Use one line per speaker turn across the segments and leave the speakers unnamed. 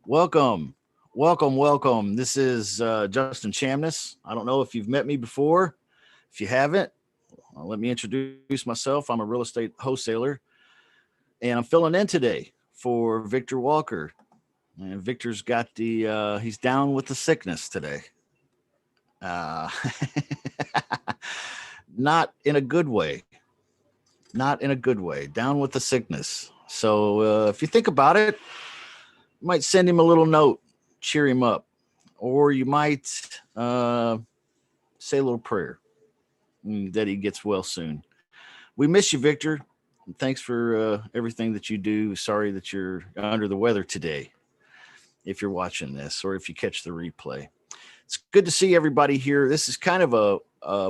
Welcome, welcome. This is Justin Chamness. I don't know if you've met me before. If you haven't, let me introduce myself. I'm a real estate wholesaler, and I'm filling in today for Victor Walker. And Victor's got he's down with the sickness today. Uh, not in a good way. Not in a good way. Down with the sickness. So if you think about it, you might send him a little note, cheer him up, or you might say a little prayer that he gets well soon. We miss you, Victor. Thanks for everything that you do. Sorry that you're under the weather today, if you're watching this or if you catch the replay. It's good to see everybody here. This is kind of a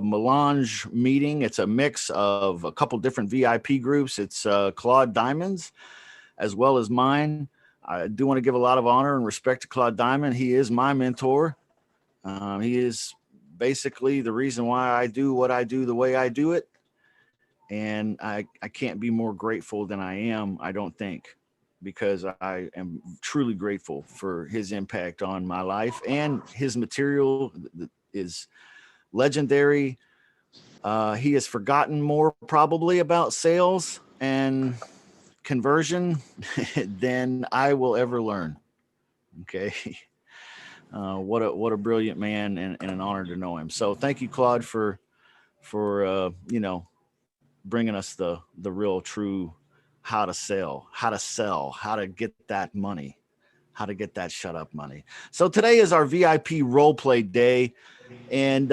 melange meeting. It's a mix of a couple different VIP groups. It's Claude Diamond's as well as mine. I do want to give a lot of honor and respect to Claude Diamond. He is my mentor. He is basically the reason why I do what I do the way I do it. And I can't be more grateful than I am, I don't think, because I am truly grateful for his impact on my life, and his material is legendary. He has forgotten more probably about sales and conversion than I will ever learn. Okay. What a brilliant man, and an honor to know him. So thank you, Claude, for bringing us the real true how to sell, how to get that money, how to get that shut up money. So today is our VIP role play day. And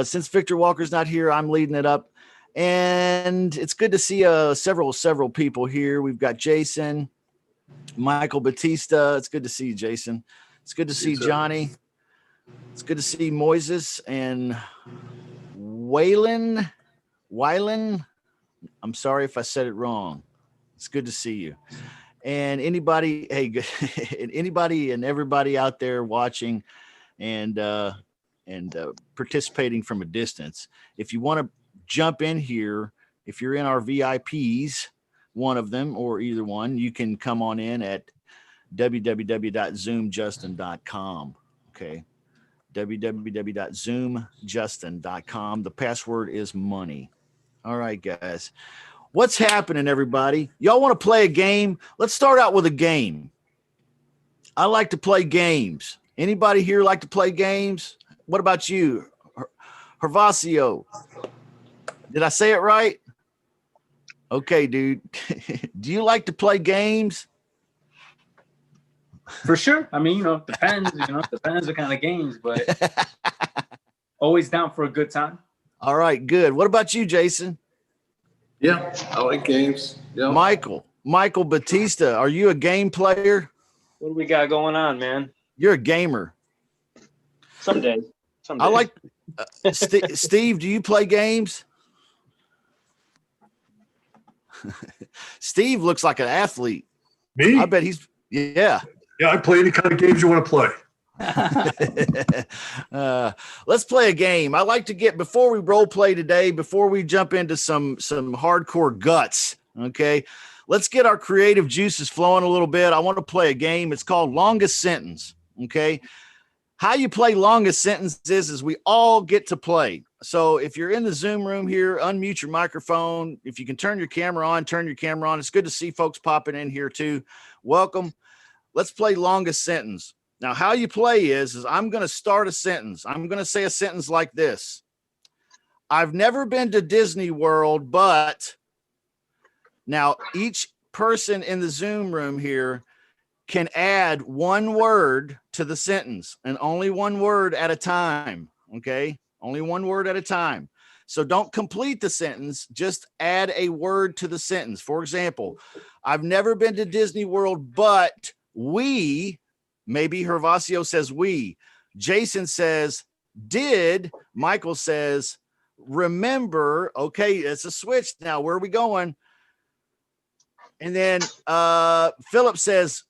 since Victor Walker's not here, I'm leading it up. And it's good to see several people here. We've got Jason, Michael Batista. It's good to see you, Jason. It's good to see Johnny. It's good to see Moises and Waylon. I'm sorry if I said it wrong. It's good to see you. And anybody and everybody out there watching and participating from a distance. If you want to jump in here, if you're in our VIPs, one of them or either one, you can come on in at www.zoomjustin.com. Okay. www.zoomjustin.com. The password is money. All right, guys. What's happening, everybody? Y'all want to play a game? Let's start out with a game. I like to play games. Anybody here like to play games? What about you, Hervasio? Did I say it right? Okay, dude. Do you like to play games?
For sure. I mean, depends, depends what kind of games, but always down for a good time.
All right, good. What about you, Jason?
Yeah, I like games. Yeah.
Michael Batista, are you a game player?
What do we got going on, man?
You're a gamer.
Some days.
I like Steve, do you play games? Steve looks like an athlete.
Me?
I bet he's yeah.
Yeah, I play any kind of games you want to play.
Let's play a game. I like to get, before we role play today, before we jump into some hardcore guts, okay, let's get our creative juices flowing a little bit. I want to play a game. It's called Longest Sentence. Okay, how you play longest sentences is we all get to play. So if you're in the Zoom room here, unmute your microphone. If you can turn your camera on, turn your camera on. It's good to see folks popping in here too. Welcome. Let's play longest sentence. Now, how you play is I'm going to start a sentence. I'm going to say a sentence like this. I've never been to Disney World, but now each person in the Zoom room here can add one word to the sentence, and only one word at a time. Okay. Only one word at a time. So don't complete the sentence, just add a word to the sentence. For example, I've never been to Disney World, but we, maybe Hervasio says we, Jason says did, Michael says remember. Okay, it's a switch now. Where are we going? And then Philip says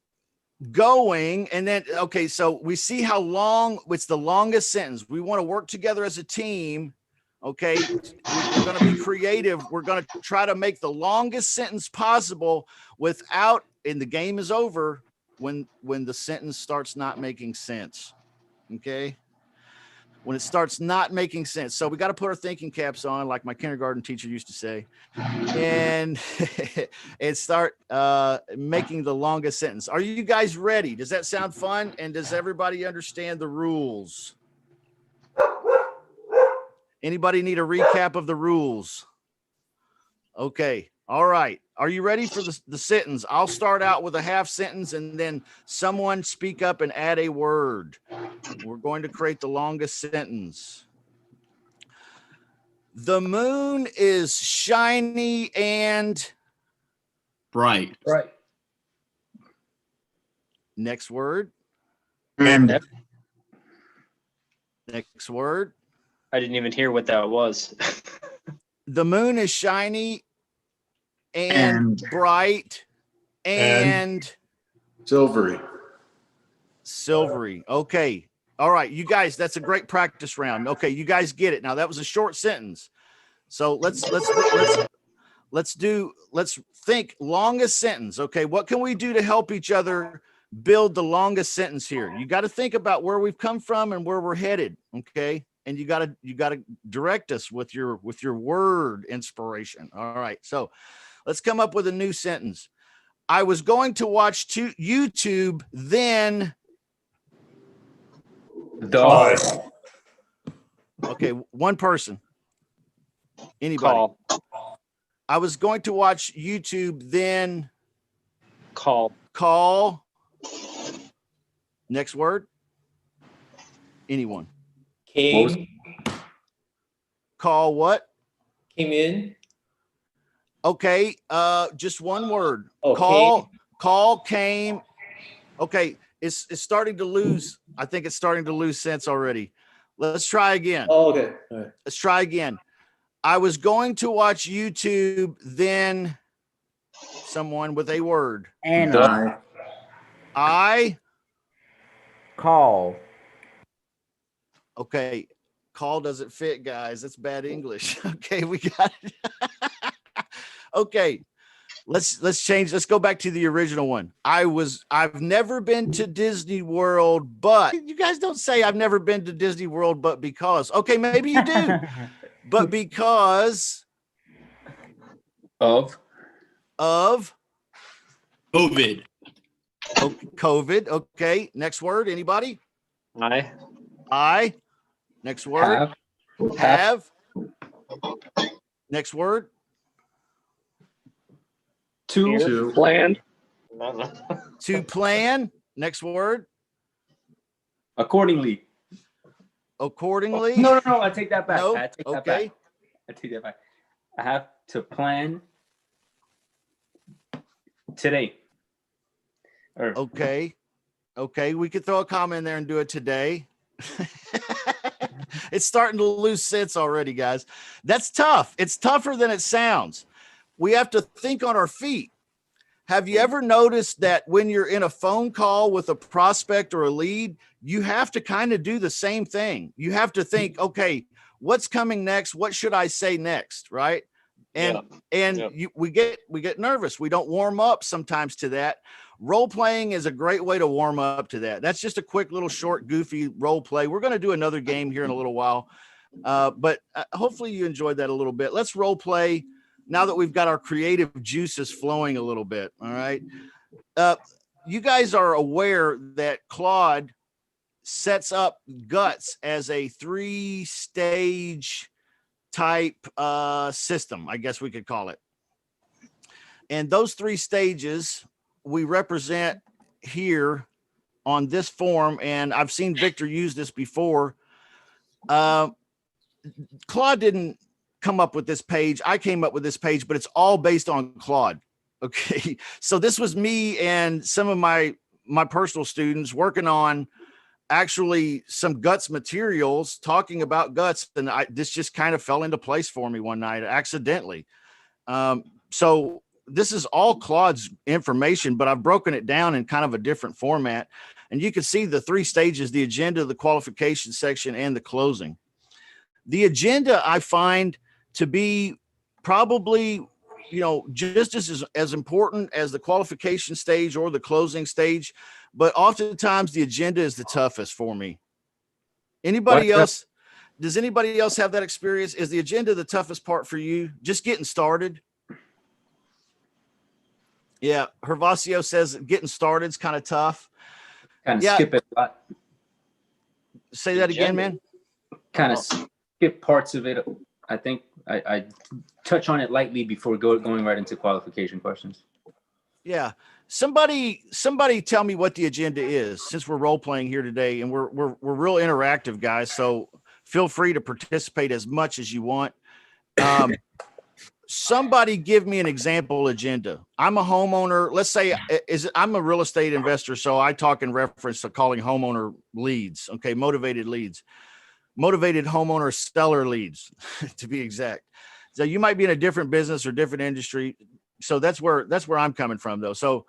going, and then okay, so we see how long it's the longest sentence. We want to work together as a team. Okay, we're going to be creative. We're going to try to make the longest sentence possible without, and the game is over, when the sentence starts not making sense. Okay. When it starts not making sense. So we got to put our thinking caps on, like my kindergarten teacher used to say, and and start making the longest sentence. Are you guys ready? Does that sound fun? And does everybody understand the rules? Anybody need a recap of the rules? Okay. All right. Are you ready for the sentence? I'll start out with a half sentence and then someone speak up and add a word. We're going to create the longest sentence. The moon is shiny and
Bright.
Right.
next word.
And
Next word.
I didn't even hear what that was.
The moon is shiny and bright and
Silvery.
silvery. Okay. All right, you guys, that's a great practice round. Okay, you guys get it. Now that was a short sentence. So let's think longest sentence. Okay, what can we do to help each other build the longest sentence here? You got to think about where we've come from and where we're headed. Okay, and you got to direct us with your word inspiration. All right, so let's come up with a new sentence. I was going to watch YouTube, then.
Aye.
Okay, one person. Anybody?
Call.
I was going to watch YouTube, then
Call.
Next word. Anyone?
Came
Call what?
in.
Okay, just one word.
Oh,
Call came. Okay, it's starting to lose. I think it's starting to lose sense already. Let's try again.
Oh, okay. All right.
Let's try again. I was going to watch YouTube, then someone with a word.
Anna.
I.
Call.
Okay, call doesn't fit, guys. That's bad English. Okay, we got it. Okay, let's change. Let's go back to the original one. I've never been to Disney World, but you guys don't say I've never been to Disney World, but because. Okay, maybe you do, but because
Of.
COVID.
COVID. Okay, next word. Anybody? I. Next word. Have. Next word.
To.
Planned.
To plan. Next word.
Accordingly.
Accordingly.
No. I take that back.
No?
I take that
Okay.
back. I take that back. I have to plan today. Or
Okay. We could throw a comma in there and do it today. It's starting to lose sense already, guys. That's tough. It's tougher than it sounds. We have to think on our feet. Have you ever noticed that when you're in a phone call with a prospect or a lead, you have to kind of do the same thing? You have to think, okay, what's coming next? What should I say next? Right. We get nervous. We don't warm up sometimes to that. Role playing is a great way to warm up to that. That's just a quick little short, goofy role play. We're going to do another game here in a little while. But hopefully you enjoyed that a little bit. Let's role play now that we've got our creative juices flowing a little bit. All right. You guys are aware that Claude sets up guts as a 3-stage type system, I guess we could call it. And those 3 stages we represent here on this form. And I've seen Victor use this before. Claude didn't come up with this page. I came up with this page, but it's all based on Claude. Okay. So this was me and some of my personal students working on actually some guts materials, talking about guts. And this just kind of fell into place for me one night accidentally. So this is all Claude's information, but I've broken it down in kind of a different format. And you can see the 3 stages: the agenda, the qualification section, and the closing. The agenda I find to be probably just as important as the qualification stage or the closing stage, but oftentimes the agenda is the toughest for me. Anybody else? Does anybody else have that experience? Is the agenda the toughest part for you? Just getting started? Yeah. Hervasio says getting started is kind of tough.
Kind of
Yeah.
skip it a lot.
Say that again, man.
Kind of skip parts of it. I think I touch on it lightly before going right into qualification questions.
Yeah. Somebody tell me what the agenda is, since we're role playing here today, and we're real interactive, guys. So feel free to participate as much as you want. Somebody give me an example agenda. I'm a homeowner. Let's say I'm a real estate investor, so I talk in reference to calling homeowner leads. Okay, motivated leads, motivated homeowner seller leads, to be exact. So you might be in a different business or different industry. So that's where I'm coming from, though. So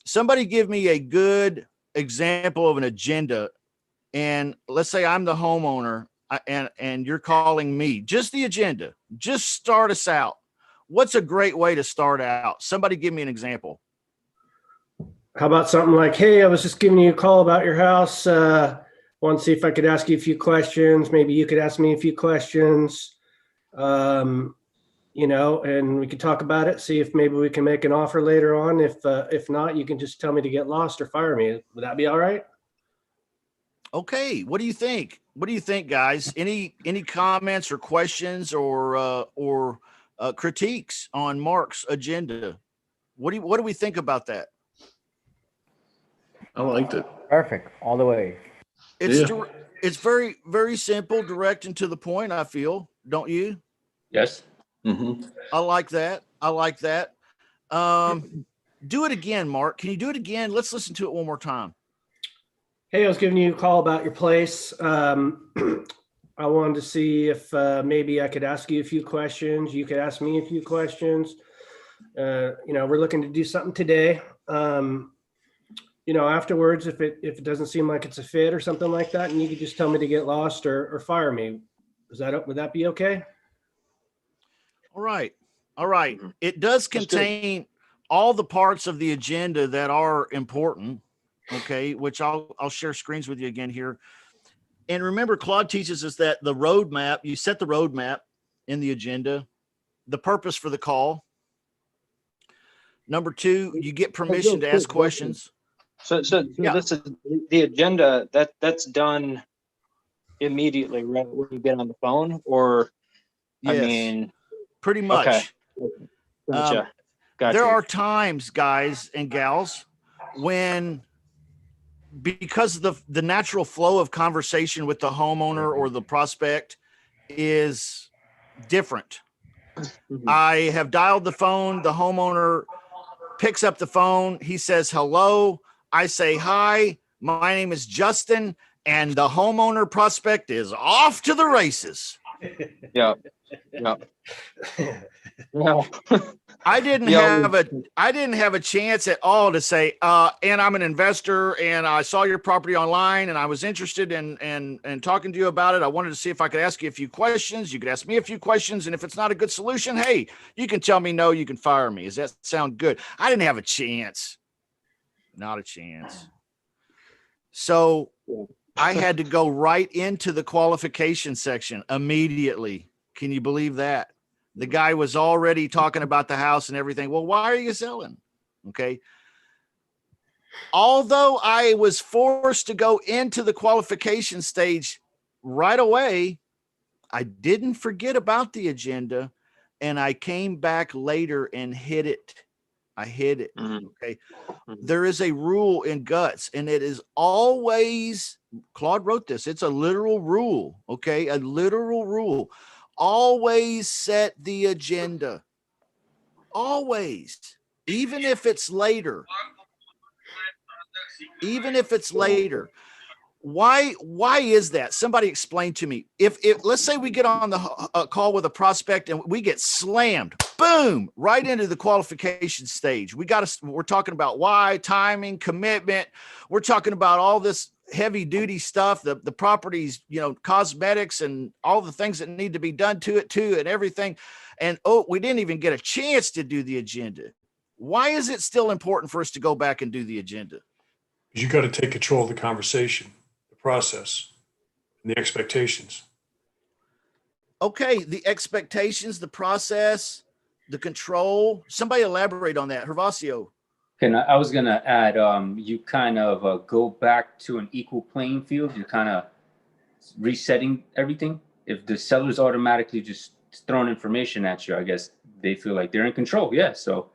somebody give me a good example of an agenda, and let's say I'm the homeowner, and you're calling me. Just the agenda. Just start us out. What's a great way to start out? Somebody give me an example.
How about something like, hey, I was just giving you a call about your house. Want to see if I could ask you a few questions. Maybe you could ask me a few questions. And we could talk about it, see if maybe we can make an offer later on. If not, you can just tell me to get lost or fire me. Would that be all right?
Okay. What do you think? What do you think, guys? Any comments or questions or critiques on Mark's agenda? What do we think about that?
I liked it.
Perfect. All the way.
It's very, very simple, direct and to the point, I feel. Don't you?
Yes.
Mm-hmm.
I like that. Do it again, Mark. Can you do it again? Let's listen to it one more time.
Hey, I was giving you a call about your place. I wanted to see if maybe I could ask you a few questions. You could ask me a few questions. We're looking to do something today. Afterwards, if it doesn't seem like it's a fit or something like that, and you could just tell me to get lost or fire me. Would that be okay?
All right. It does contain all the parts of the agenda that are important. Okay, which I'll share screens with you again here. And remember, Claude teaches us that the roadmap, you set the roadmap in the agenda, the purpose for the call. Number 2, you get permission to ask questions.
So
Yeah.
this is the agenda that's done immediately right when you get on the phone, or
Yes,
I mean,
pretty much.
okay. Gotcha.
There are times, guys and gals, when because the natural flow of conversation with the homeowner or the prospect is different. I have dialed the phone. The homeowner picks up the phone. He says, hello. I say, hi, my name is Justin. And the homeowner prospect is off to the races.
Yeah. No.
I didn't have a chance at all to say, and I'm an investor and I saw your property online and I was interested in talking to you about it. I wanted to see if I could ask you a few questions. You could ask me a few questions. And if it's not a good solution, hey, you can tell me no, you can fire me. Does that sound good? I didn't have a chance. Not a chance. So I had to go right into the qualification section immediately. Can you believe that? The guy was already talking about the house and everything. Well, why are you selling? Okay. Although I was forced to go into the qualification stage right away, I didn't forget about the agenda, and I came back later and hit it. I hit it. Okay. There is a rule in guts, and it is always, Claude wrote this. It's a literal rule. Okay. A literal rule. Always set the agenda. Always. Even if it's later. Even if it's later. Why is that? Somebody explain to me. If let's say we get on the call with a prospect and we get slammed, boom, right into the qualification stage. We're talking about why, timing, commitment. We're talking about all this heavy duty stuff, the properties, cosmetics and all the things that need to be done to it too, and everything. And we didn't even get a chance to do the agenda. Why is it still important for us to go back and do the agenda?
You got to take control of the conversation, the process, and the expectations.
Okay, the expectations, the process, the control. Somebody elaborate on that. Hervasio.
And I was gonna add, you kind of go back to an equal playing field. You're kind of resetting everything. If the seller's automatically just throwing information at you, I guess they feel like they're in control. Yeah. So,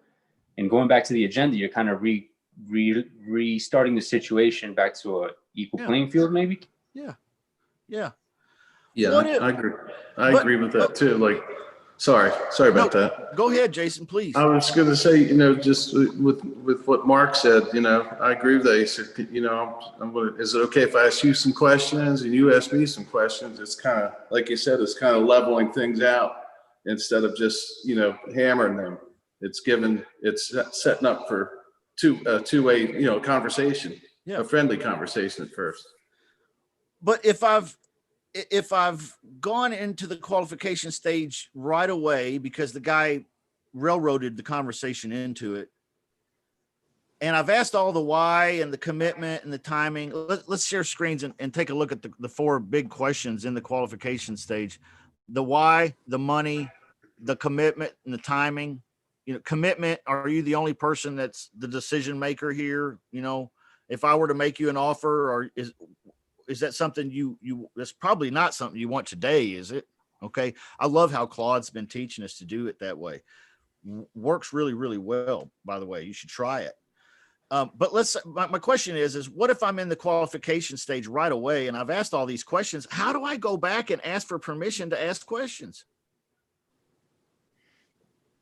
and going back to the agenda, you're kind of restarting the situation back to a equal playing field, maybe.
Yeah.
Yeah,
What if-
I agree. I agree with that too. Like, sorry about that.
Go ahead, Jason, please.
I was going to say, just with what Mark said, I agree with that. He said, is it okay if I ask you some questions and you ask me some questions? It's kind of, like you said, it's kind of leveling things out instead of just, hammering them. It's setting up for two-way, conversation,
Yeah.
a friendly conversation at first.
But if I've gone into the qualification stage right away because the guy railroaded the conversation into it, and I've asked all the why and the commitment and the timing, let's share screens and take a look at the 4 big questions in the qualification stage: the why, the money, the commitment, and the timing. Commitment, are you the only person that's the decision maker here? If I were to make you an offer, or is that something you that's probably not something you want today, is it? Okay. I love how Claude's been teaching us to do it that way. Works really, really well, by the way. You should try it. But my question is what if I'm in the qualification stage right away and I've asked all these questions? How do I go back and ask for permission to ask questions?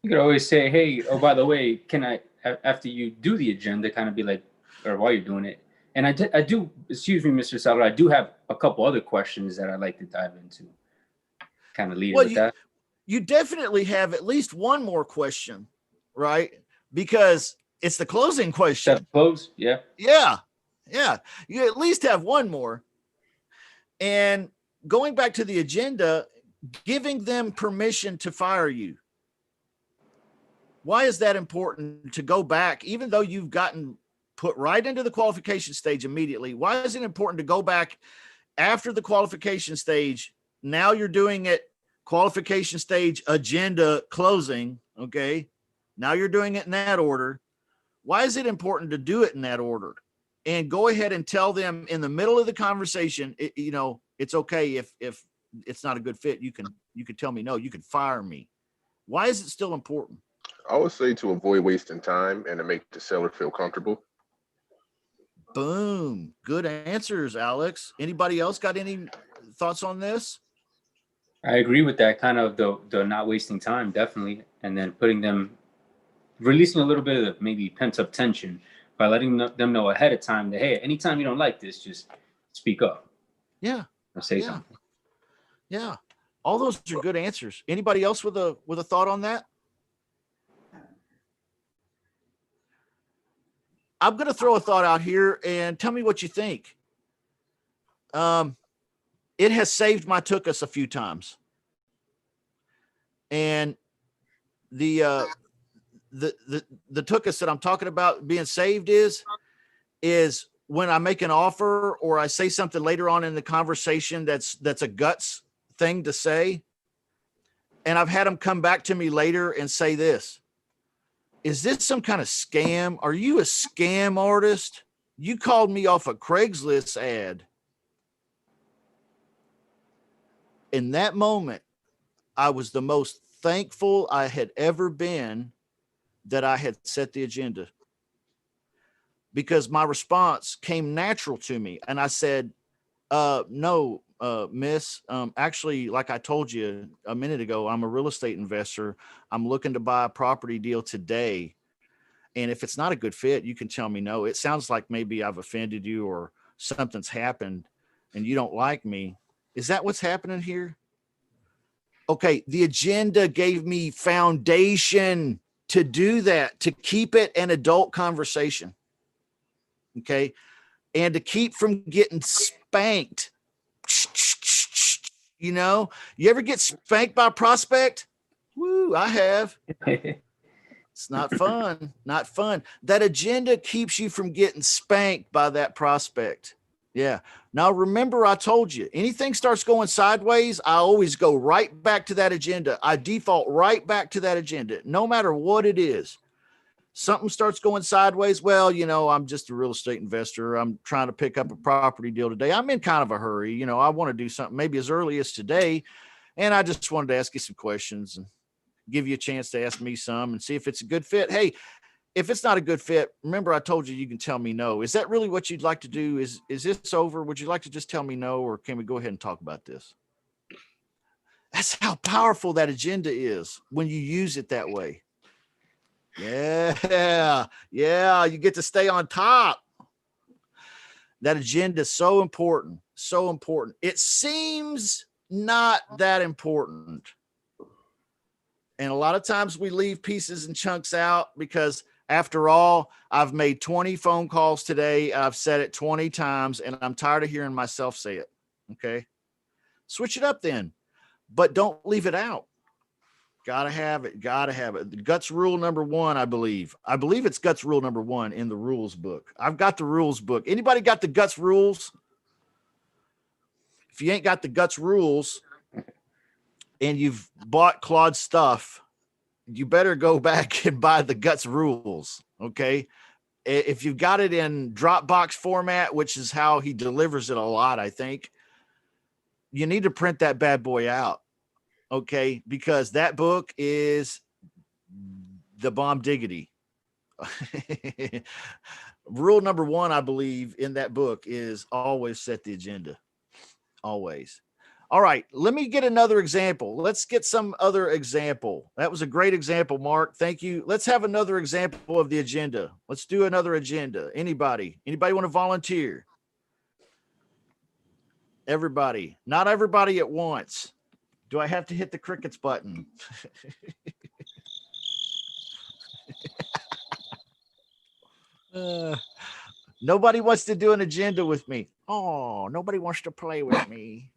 You could always say, hey, oh, by the way, can I, after you do the agenda, kind of be like, or while you're doing it. And I do, excuse me, Mr. Salvador, I do have a couple other questions that I'd like to dive into. Kind of lead with that.
You definitely have at least one more question, right? Because it's the closing question.
Step close, yeah.
Yeah. You at least have one more. And going back to the agenda, giving them permission to fire you. Why is that important to go back, even though you've gotten put right into the qualification stage immediately? Why is it important to go back after the qualification stage? Now you're doing it qualification stage, agenda, closing. Okay. Now you're doing it in that order. Why is it important to do it in that order? And go ahead and tell them in the middle of the conversation, it's okay if it's not a good fit. You can tell me no, you can fire me. Why is it still important?
I would say to avoid wasting time and to make the seller feel comfortable.
Boom. Good answers, Alex. Anybody else got any thoughts on this?
I agree with that, kind of the not wasting time, definitely. And then releasing a little bit of maybe pent up tension by letting them know ahead of time that, hey, anytime you don't like this, just speak up.
Yeah.
Or say something.
Yeah. All those are good answers. Anybody else with a thought on that? I'm going to throw a thought out here and tell me what you think. It has saved my tuchus a few times. And the tuchus that I'm talking about being saved is when I make an offer or I say something later on in the conversation that's a guts thing to say. And I've had them come back to me later and say this: is this some kind of scam? Are you a scam artist? You called me off a Craigslist ad. In that moment, I was the most thankful I had ever been that I had set the agenda, because my response came natural to me. And I said, no, miss, actually, like I told you a minute ago, I'm a real estate investor. I'm looking to buy a property deal today. And if it's not a good fit, you can tell me no. It sounds like maybe I've offended you or something's happened and you don't like me. Is that what's happening here? Okay. The agenda gave me foundation to do that, to keep it an adult conversation. Okay. and to keep from getting spanked. You know, you ever get spanked by a prospect? Woo, I have. It's not fun. Not fun. That agenda keeps you from getting spanked by that prospect. Yeah. Now, remember, I told you, anything starts going sideways, I always go right back to that agenda. I default right back to that agenda, no matter what it is. Something starts going sideways. Well, you know, I'm just a real estate investor. I'm trying to pick up a property deal today. I'm in kind of a hurry. You know, I want to do something maybe as early as today. And I just wanted to ask you some questions and give you a chance to ask me some and see if it's a good fit. Hey, if it's not a good fit, remember I told you can tell me no. Is that really what you'd like to do? Is this over? Would you like to just tell me no, or can we go ahead and talk about this? That's how powerful that agenda is when you use it that way. Yeah. You get to stay on top. That agenda is so important. So important. It seems not that important. And a lot of times we leave pieces and chunks out because, after all, I've made 20 phone calls today. I've said it 20 times, and I'm tired of hearing myself say it. Okay. Switch it up then, but don't leave it out. Gotta have it. Gotta have it. The guts rule number 1, I believe. I believe it's guts rule number 1 in the rules book. I've got the rules book. Anybody got the guts rules? If you ain't got the guts rules and you've bought Claude's stuff, you better go back and buy the guts rules. Okay. If you've got it in Dropbox format, which is how he delivers it a lot, I think, you need to print that bad boy out. Okay, because that book is the bomb diggity. Rule number 1, I believe, in that book is always set the agenda. Always. All right, let me get another example. Let's get some other example. That was a great example, Mark. Thank you. Let's have another example of the agenda. Let's do another agenda. Anybody want to volunteer? Everybody. Not everybody at once. Do I have to hit the crickets button? Nobody wants to do an agenda with me. Oh, nobody wants to play with me.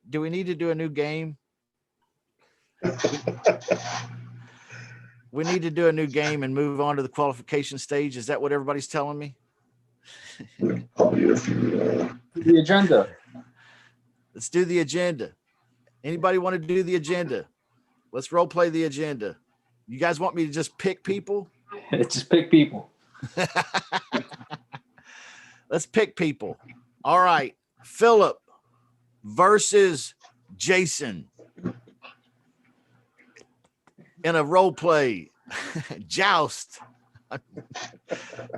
Do we need to do a new game? We need to do a new game and move on to the qualification stage. Is that what everybody's telling me?
The agenda.
Let's do the agenda. Anybody want to do the agenda? Let's role play the agenda. You guys want me to just pick people?
Just pick people.
Let's pick people. All right. Philip versus Jason in a role play. Joust.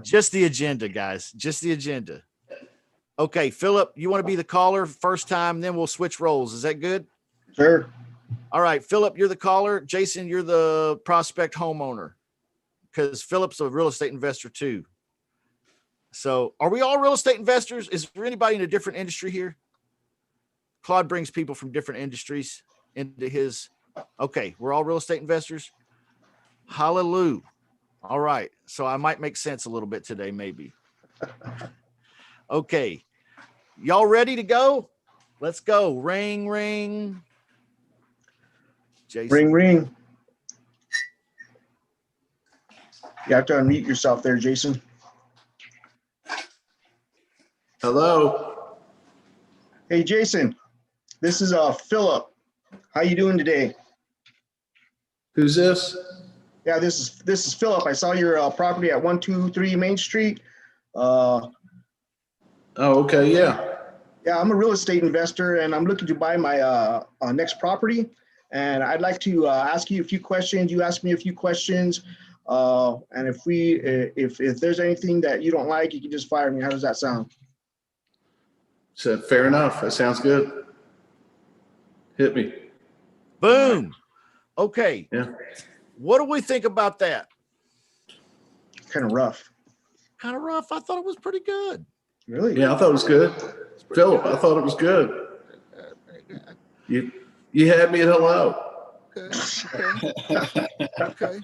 Just the agenda, guys. Just the agenda. Okay, Philip, you want to be the caller first time, then we'll switch roles. Is that good?
Sure.
All right, Philip, you're the caller. Jason, you're the prospect homeowner, because Philip's a real estate investor too. So are we all real estate investors? Is there anybody in a different industry here? Claude brings people from different industries into his. Okay, we're all real estate investors. Hallelujah. All right. So I might make sense a little bit today, maybe. Okay. Y'all ready to go? Let's go. Ring, ring. Jason.
Ring, ring. You have to unmute yourself there, Jason.
Hello.
Hey, Jason. This is Philip. How you doing today?
Who's this?
Yeah, this is Philip. I saw your property at 123 Main Street.
Oh, okay. Yeah.
Yeah, I'm a real estate investor, and I'm looking to buy my next property. And I'd like to ask you a few questions. You ask me a few questions, and if there's anything that you don't like, you can just fire me. How does that sound?
So fair enough. That sounds good. Hit me.
Boom. Okay.
Yeah.
What do we think about that?
Kind of rough.
Kind of rough. I thought it was pretty good.
Really?
Yeah, I thought it was good. Philip, I thought it was good. You had me at hello.
Okay.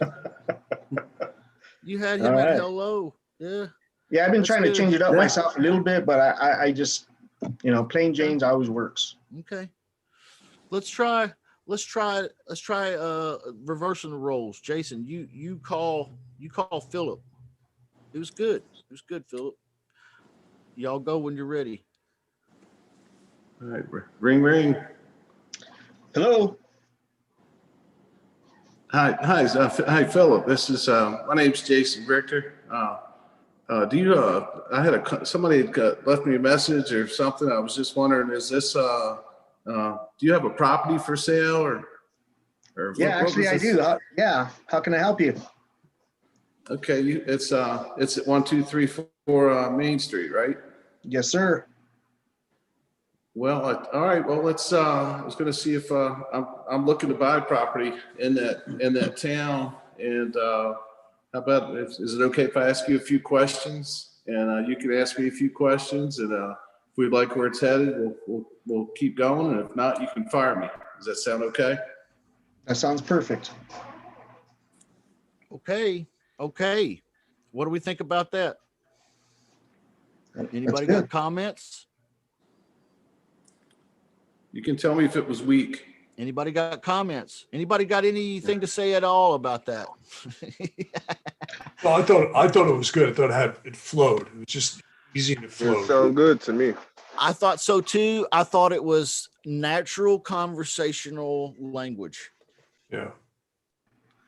You had him
All
at
right.
hello. Yeah.
Yeah, I've been
That's
trying to
good.
change it up
Yeah.
myself a little bit, but I just, plain Jane's always works.
Okay. Let's try reversing the roles. Jason, you call Philip. It was good. It was good, Philip. Y'all go when you're ready.
All right, ring, ring.
Hello.
Hi, Philip. This is my name's Jason Richter. Do you? I had somebody had left me a message or something. I was just wondering, is this? Do you have a property for sale or
Yeah,
what
actually
was
I
this?
do. Yeah. How can I help you?
Okay, it's at 1234 Main Street, right?
Yes, sir.
Well, all right. Well, let's. I was going to see if I'm looking to buy property in that town, and how about is it okay if I ask you a few questions, and you can ask me a few questions, and if we like where it's headed, we'll keep going, and if not, you can fire me. Does that sound okay?
That sounds perfect.
Okay. Okay. What do we think about that? Anybody
good.
got comments?
You can tell me if it was weak.
Anybody got comments? Anybody got anything to say at all about that?
No, I thought it was good. I thought it flowed. It was just easy and it
It
flowed.
sound good to me.
I thought so too. I thought it was natural conversational language.
Yeah.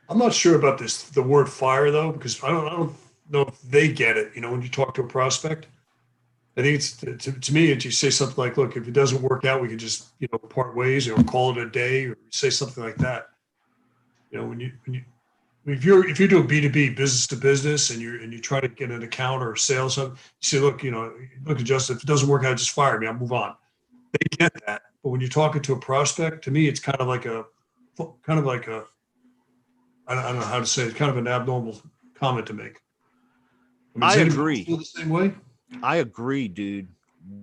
I'm not sure about the word fire though, because I don't know if they get it. When you talk to a prospect, I think it's to me, you say something like, look, if it doesn't work out, we can just, part ways or call it a day or say something like that. If you're doing B2B, business to business, and you try to get an account or sell something, you say, look, Justin, if it doesn't work out, just fire me. I'll move on. They get that. But when you're talking to a prospect, to me, it's kind of like a I don't know how to say it, kind of an abnormal comment to make.
I
does anybody
agree.
feel the same way?
I agree, dude.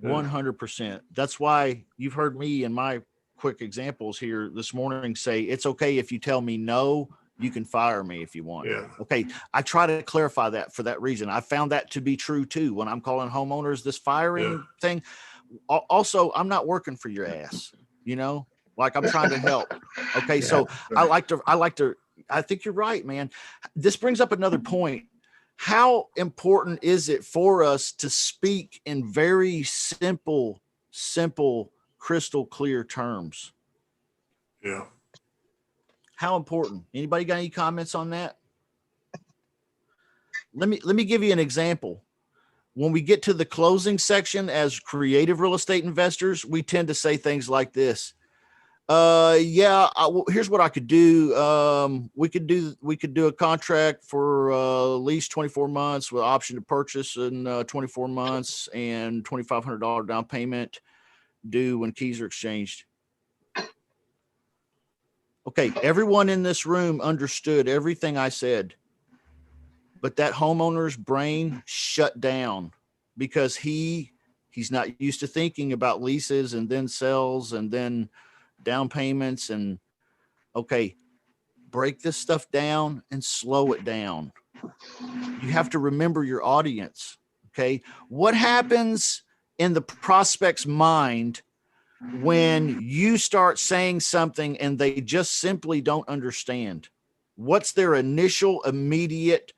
100%. That's why you've heard me in my quick examples here this morning say, it's okay if you tell me no, you can fire me if you want.
Yeah.
Okay. I try to clarify that for that reason. I found that to be true too. When I'm calling homeowners, this firing thing. Also, I'm not working for your ass, like I'm trying to help. Okay. So I think you're right, man. This brings up another point. How important is it for us to speak in very simple, crystal clear terms?
Yeah.
How important? Anybody got any comments on that? Let me give you an example. When we get to the closing section as creative real estate investors, we tend to say things like this. Here's what I could do. We could do a contract for at least 24 months with option to purchase in 24 months and $2,500 down payment due when keys are exchanged. Okay. Everyone in this room understood everything I said, but that homeowner's brain shut down because he's not used to thinking about leases and then sales and then down payments. And okay, break this stuff down and slow it down. You have to remember your audience. Okay. What happens in the prospect's mind when you start saying something and they just simply don't understand? What's their initial immediate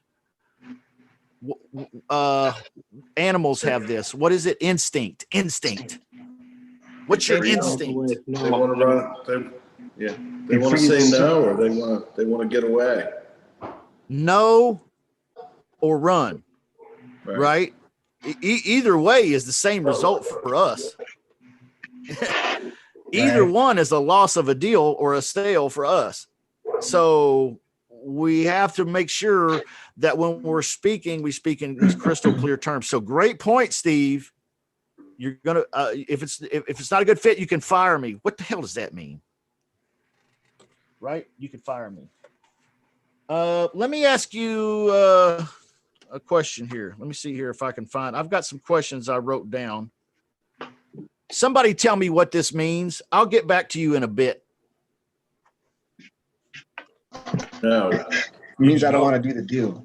animals have this? What is it? Instinct. What's your instinct?
They want to run. They want to say no, or they want to get away.
No or run, right? Either way is the same result for us. Either one is a loss of a deal or a sale for us. So we have to make sure that when we're speaking, we speak in these crystal clear terms. So great point, Steve. You're gonna if it's not a good fit, you can fire me. What the hell does that mean? Right? You can fire me. Let me ask you a question here. Let me see here if I can find. I've got some questions I wrote down. Somebody tell me what this means. I'll get back to you in a bit.
No.
It means I don't want to do the deal.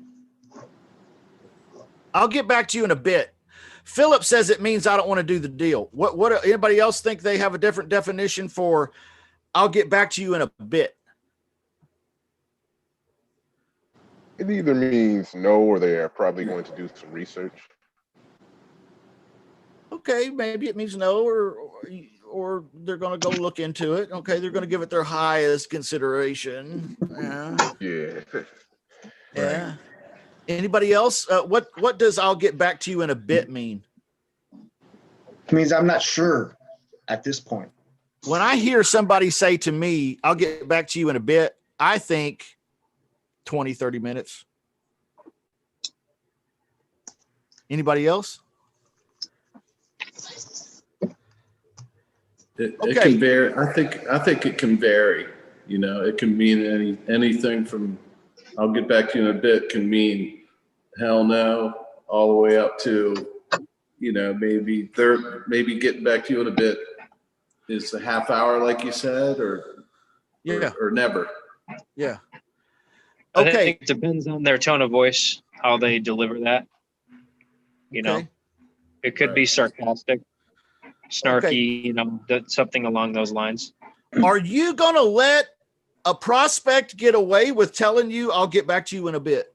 I'll get back to you in a bit. Philip says it means I don't want to do the deal. What anybody else think they have a different definition for I'll get back to you in a bit?
It either means no or they're probably going to do some research.
Okay, maybe it means no, or they're going to go look into it. Okay, they're going to give it their highest consideration. Yeah.
Yeah.
Yeah. Anybody else? What does I'll get back to you in a bit mean?
It means I'm not sure at this point.
When I hear somebody say to me, I'll get back to you in a bit, I think 20, 30 minutes. Anybody else?
It
Okay.
can vary. I think it can vary. You know, it can mean anything from I'll get back to you in a bit can mean hell no, all the way up to, you know, maybe getting back to you in a bit is a half hour, like you said, or never.
Yeah.
I
Okay.
think it depends on their tone of voice, how they deliver that. You know,
Okay.
it could be sarcastic, snarky, you know, something along those lines.
Are you going to let a prospect get away with telling you I'll get back to you in a bit?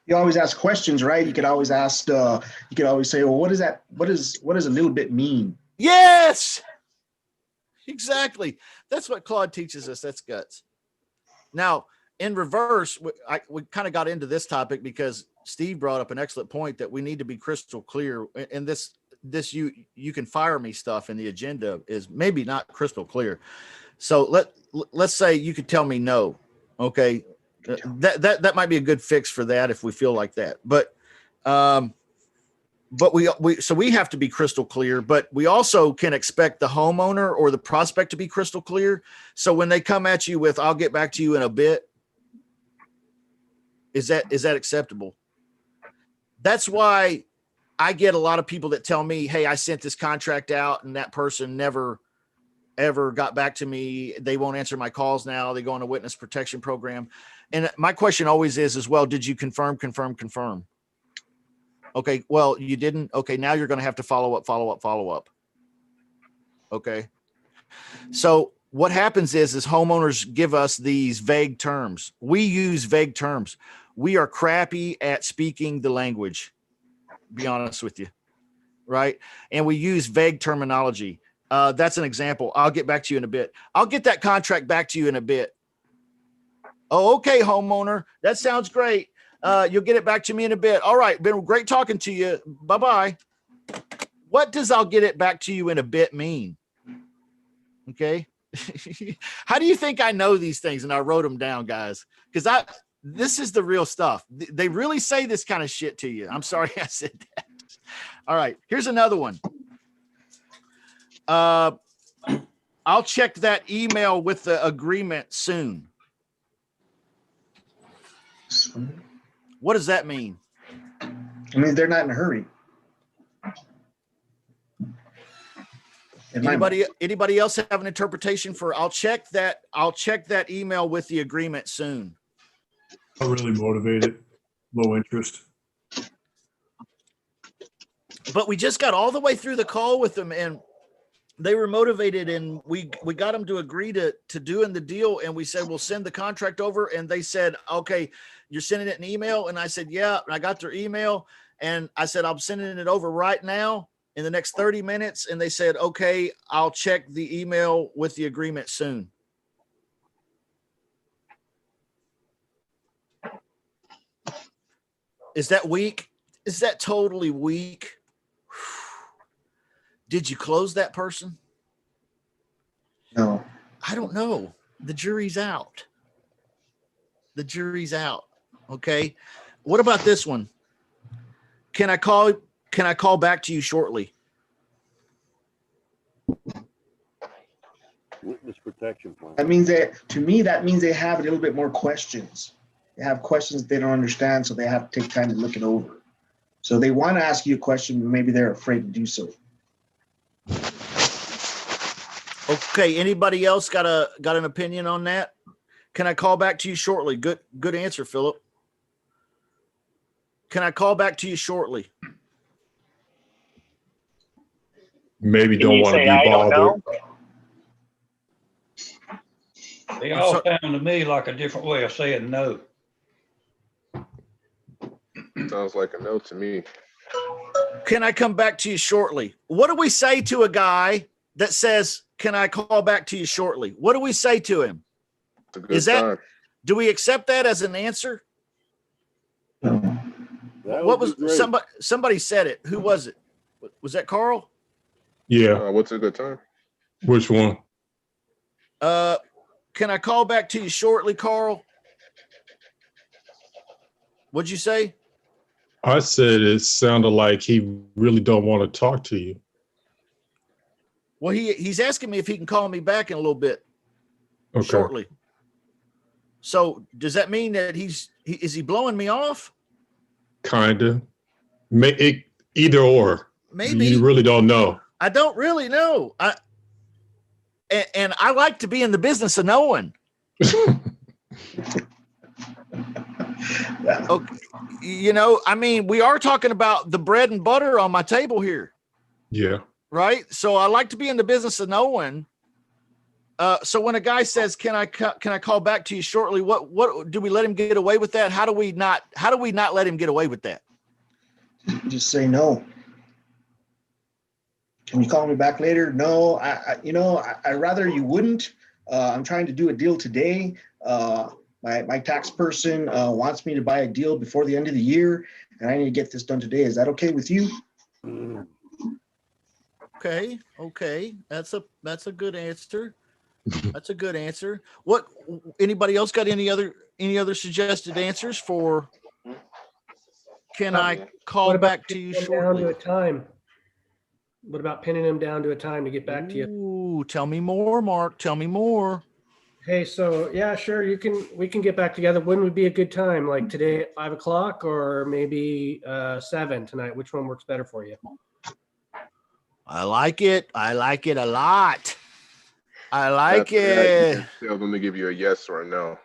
You always ask questions, right? You could always ask, you could always say, well, what is that? What does a little bit mean?
Yes, exactly. That's what Claude teaches us. That's guts. Now, in reverse, we kind of got into this topic because Steve brought up an excellent point that we need to be crystal clear. And this you can fire me stuff in the agenda is maybe not crystal clear. So let's say you could tell me no. Okay. That might be a good fix for that if we feel like that. But we have to be crystal clear, but we also can expect the homeowner or the prospect to be crystal clear. So when they come at you with, I'll get back to you in a bit. Is that acceptable? That's why I get a lot of people that tell me, hey, I sent this contract out and that person never, ever got back to me. They won't answer my calls now. They go on a witness protection program. And my question always is as well, did you confirm? Okay, well, you didn't. Okay, now you're going to have to follow up. Okay. So what happens is homeowners give us these vague terms. We use vague terms. We are crappy at speaking the language, be honest with you, right? And we use vague terminology. That's an example. I'll get back to you in a bit. I'll get that contract back to you in a bit. Oh, okay, homeowner. That sounds great. You'll get it back to me in a bit. All right. Been great talking to you. Bye-bye. What does I'll get it back to you in a bit mean? Okay. How do you think I know these things? And I wrote them down, guys, because this is the real stuff. They really say this kind of shit to you. I'm sorry I said that. All right. Here's another one. I'll check that email with the agreement soon. What does that mean?
I mean, they're not in a hurry.
Anybody else have an interpretation for I'll check that email with the agreement soon?
Not really motivated, low interest.
But we just got all the way through the call with them and they were motivated and we got them to agree to doing the deal. And we said, we'll send the contract over. And they said, okay, you're sending it an email. And I said, yeah. And I got their email and I said, I'm sending it over right now in the next 30 minutes. And they said, okay, I'll check the email with the agreement soon. Is that weak? Is that totally weak? Did you close that person?
No.
I don't know. The jury's out. Okay. What about this one? Can I call back to you shortly?
Witness protection plan.
That means to me, that means they have a little bit more questions. They have questions they don't understand, so they have to take time to look it over. So they want to ask you a question, but maybe they're afraid to do so.
Okay. Anybody else got an opinion on that? Can I call back to you shortly? Good answer, Philip. Can I call back to you shortly?
Maybe
Can
don't
you
want to
say,
be
I don't
bothered.
know?
They all sound to me like a different way of saying no.
Sounds like a no to me.
Can I come back to you shortly? What do we say to a guy that says, can I call back to you shortly? What do we say to him?
It's a good time.
Do we accept that as an answer? What was somebody said it? Who was it? Was that Carl?
Yeah.
What's a good time?
Which one?
Can I call back to you shortly, Carl? What'd you say?
I said it sounded like he really don't want to talk to you.
Well, he's asking me if he can call me back in a little bit.
Okay.
Shortly. So does that mean that is he blowing me off?
Kinda. Either or.
Maybe.
You really don't know.
I don't really know. And I like to be in the business of knowing. Okay. You know, I mean, we are talking about the bread and butter on my table here.
Yeah.
Right. So I like to be in the business of knowing. So when a guy says, can I call back to you shortly? What do we let him get away with that? How do we not let him get away with that?
Just say no. Can you call me back later? No, I rather you wouldn't. I'm trying to do a deal today. My tax person wants me to buy a deal before the end of the year, and I need to get this done today. Is that okay with you?
Okay. That's a good answer. That's a good answer. What? Anybody else got any other suggested answers for? Can I call back to you shortly?
Down to a time. What about pinning him down to a time to get back to you?
Ooh, tell me more, Mark. Tell me more.
Hey, so yeah, sure. We can get back together. When would be a good time? Like today at 5 o'clock or maybe 7 tonight? Which one works better for you?
I like it. I like it a lot. I like it.
Tell them to give you a yes or a no.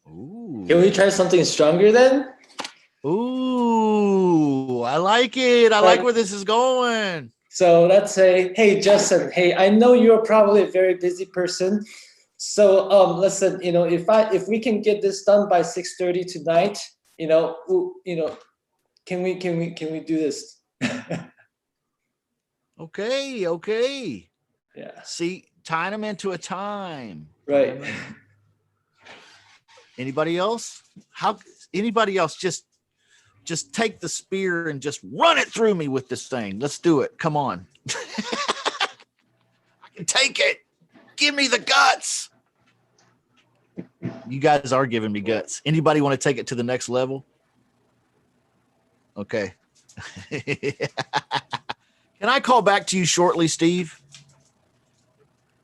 Ooh.
Can we try something stronger then?
Ooh, I like it. I like where this is going.
So let's say, hey, Justin, hey, I know you're probably a very busy person. So listen, if we can get this done by 6:30 tonight, can we do this?
Okay.
Yeah.
See, tying them into a time.
Right.
Anybody else? Anybody else just take the spear and just run it through me with this thing. Let's do it. Come on. I can take it. Give me the guts. You guys are giving me guts. Anybody want to take it to the next level? Okay. Can I call back to you shortly, Steve?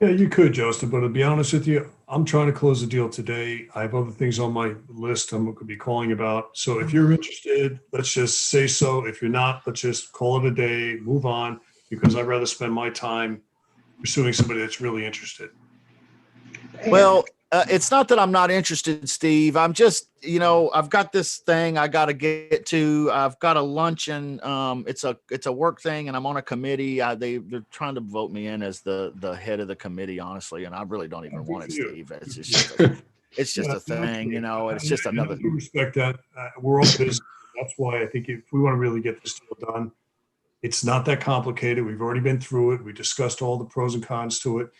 Yeah, you could, Justin, but to be honest with you, I'm trying to close the deal today. I have other things on my list I'm going to be calling about. So if you're interested, let's just say so. If you're not, let's just call it a day, move on, because I'd rather spend my time pursuing somebody that's really interested.
Well, it's not that I'm not interested, Steve. I'm just, I've got this thing I got to get to. I've got a luncheon. It's a work thing, and I'm on a committee. They're trying to vote me in as the head of the committee, honestly, and I really don't even want it, Steve. It's just a thing, It's just another.
We respect that. We're all busy. That's why I think if we want to really get this deal done, it's not that complicated. We've already been through it. We discussed all the pros and cons to it.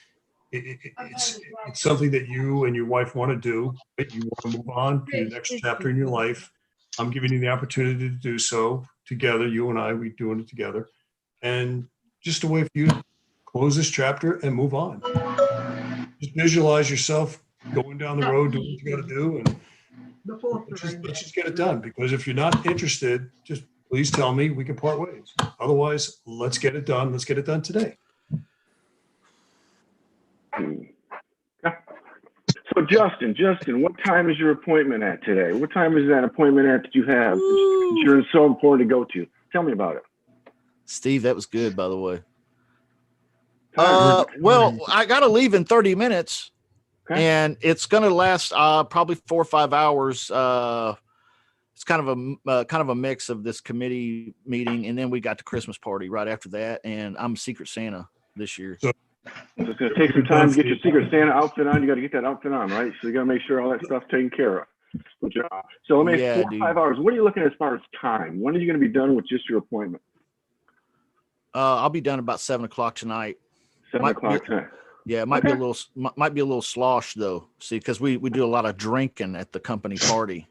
It's something that you and your wife want to do. You want to move on to the next chapter in your life. I'm giving you the opportunity to do so together. You and I, we're doing it together. And just a way for you to close this chapter and move on. Just visualize yourself going down the road, doing what you got to do. And let's just get it done. Because if you're not interested, just please tell me. We can part ways. Otherwise, let's get it done. Let's get it done today.
So Justin, what time is your appointment at today? What time is that appointment at that you have? Insurance is so important to go to. Tell me about it.
Steve, that was good, by the way. Well, I got to leave in 30 minutes, and it's going to last probably 4 or 5 hours. it's kind of a mix of this committee meeting, and then we got the Christmas party right after that, and I'm Secret Santa this year.
So
it's going to take some time to get your Secret Santa outfit on. You got to get that outfit on, right? So you got to make sure all that stuff's taken care of. Good job. So let me 4 or 5 hours. What are you looking at as far as time? When are you going to be done with just your appointment?
I'll be done about 7 o'clock tonight.
7 o'clock tonight.
Yeah, it might be a little slosh though. See, because we do a lot of drinking at the company party.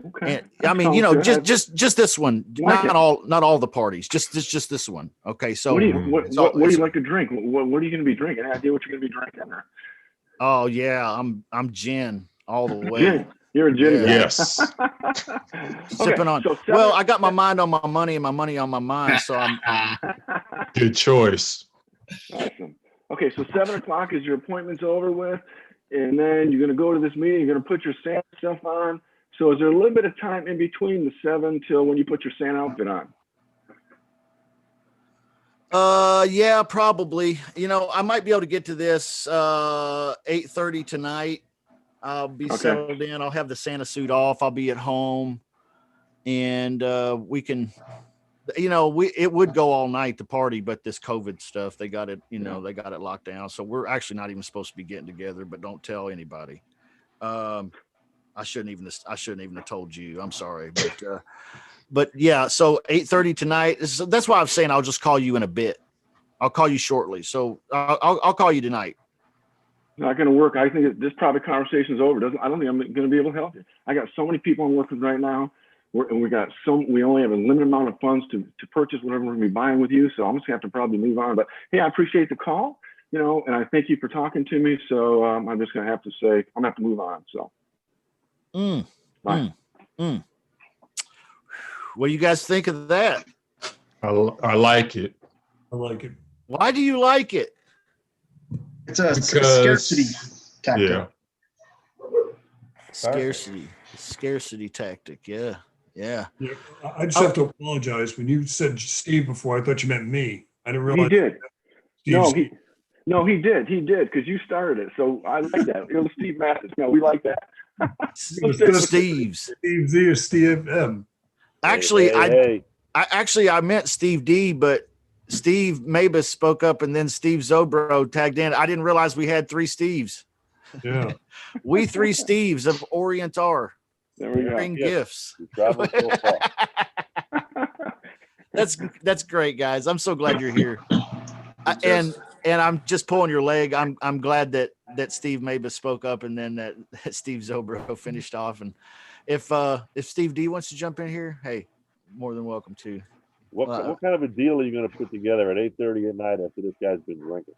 Okay.
And, I mean, just this one, not all the parties, just this one. Okay, so
what do you like to drink? What are you going to be drinking? Any idea what you're going to be drinking?
Oh yeah, I'm gin all the way.
Gin. You're a gin guy.
Yes.
Sipping on.
So
well, I got my mind on my money and my money on my mind, so I'm.
Good choice.
Awesome. Okay, so 7 o'clock is your appointment's over with, and then you're going to go to this meeting. You're going to put your Santa stuff on. So is there a little bit of time in between the 7 till when you put your Santa outfit on?
Yeah, probably. You know, I might be able to get to this 8:30 tonight. I'll be settled in. I'll have the Santa suit off. I'll be at home, and we can. You know, it would go all night, the party, but this COVID stuff, they got it. You know, they got it locked down. So we're actually not even supposed to be getting together. But don't tell anybody. I shouldn't even have told you. I'm sorry, but yeah. So 8:30 tonight. That's why I'm saying I'll just call you in a bit. I'll call you shortly. So I'll call you tonight.
Not going to work. I think this probably conversation's over. I don't think I'm going to be able to help you. I got so many people I'm working with right now. We only have a limited amount of funds to purchase whatever we're going to be buying with you. So I'm just going to have to probably move on. But hey, I appreciate the call, you know, and I thank you for talking to me. So I'm just going to have to say, I'm going to have to move on. So.
What do you guys think of that?
I like it.
I like it.
Why do you like it?
It's a scarcity tactic.
Yeah.
Scarcity tactic. Yeah.
I just have to apologize. When you said Steve before, I thought you meant me. I didn't realize.
He did. He did. He did because you started it. So I like that. It was Steve Mathis. No, we like that.
Steve's.
Steve Z or Steve M.
Actually, I meant Steve D, but Steve Mabus spoke up, and then Steve Zobro tagged in. I didn't realize we had 3 Steves.
Yeah.
We 3 Steves of Orient are.
There we go.
Bring gifts.
We traveled so far.
That's great, guys. I'm so glad you're here. And I'm just pulling your leg. I'm glad that Steve Mabus spoke up, and then that Steve Zobro finished off. And if Steve D wants to jump in here, hey, more than welcome to.
What kind of a deal are you going to put together at 8:30 at night after this guy's been drinking?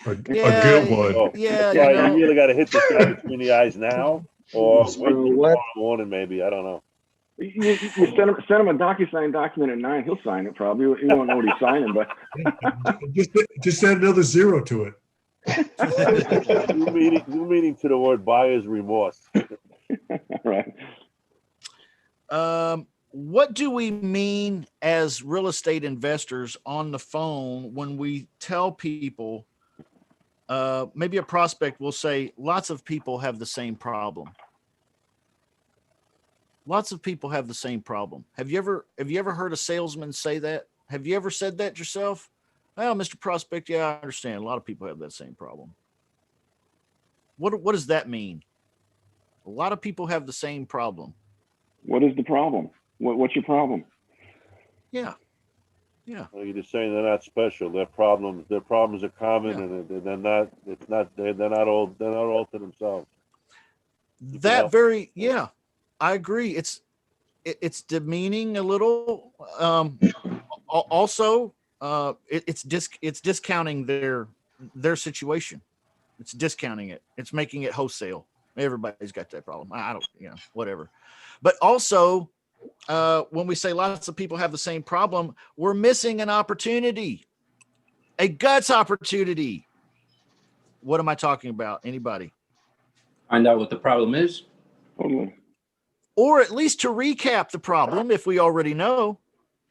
A good one.
Oh,
yeah,
you really got to hit this guy between the eyes now, or wait till tomorrow morning, maybe. I don't know.
You send him a DocuSign document at 9. He'll sign it probably. He won't know what he's signing, but
just add another 0 to it.
New meaning to the word buyer's remorse.
Right.
What do we mean as real estate investors on the phone when we tell people, maybe a prospect will say, lots of people have the same problem. Lots of people have the same problem. Have you ever heard a salesman say that? Have you ever said that yourself? Well, Mr. Prospect, yeah, I understand. A lot of people have that same problem. What does that mean? A lot of people have the same problem. What
is the problem? What's your problem?
Yeah.
Well, you're just saying they're not special. Their problems are common, and they're not all to themselves.
I agree. It's demeaning a little. Also, it's discounting their situation. It's discounting it. It's making it wholesale. Everybody's got that problem. I don't, whatever. But also, when we say lots of people have the same problem, we're missing an opportunity, a guts opportunity. What am I talking about? Anybody?
Find out what the problem is.
Totally.
Or at least to recap the problem if we already know.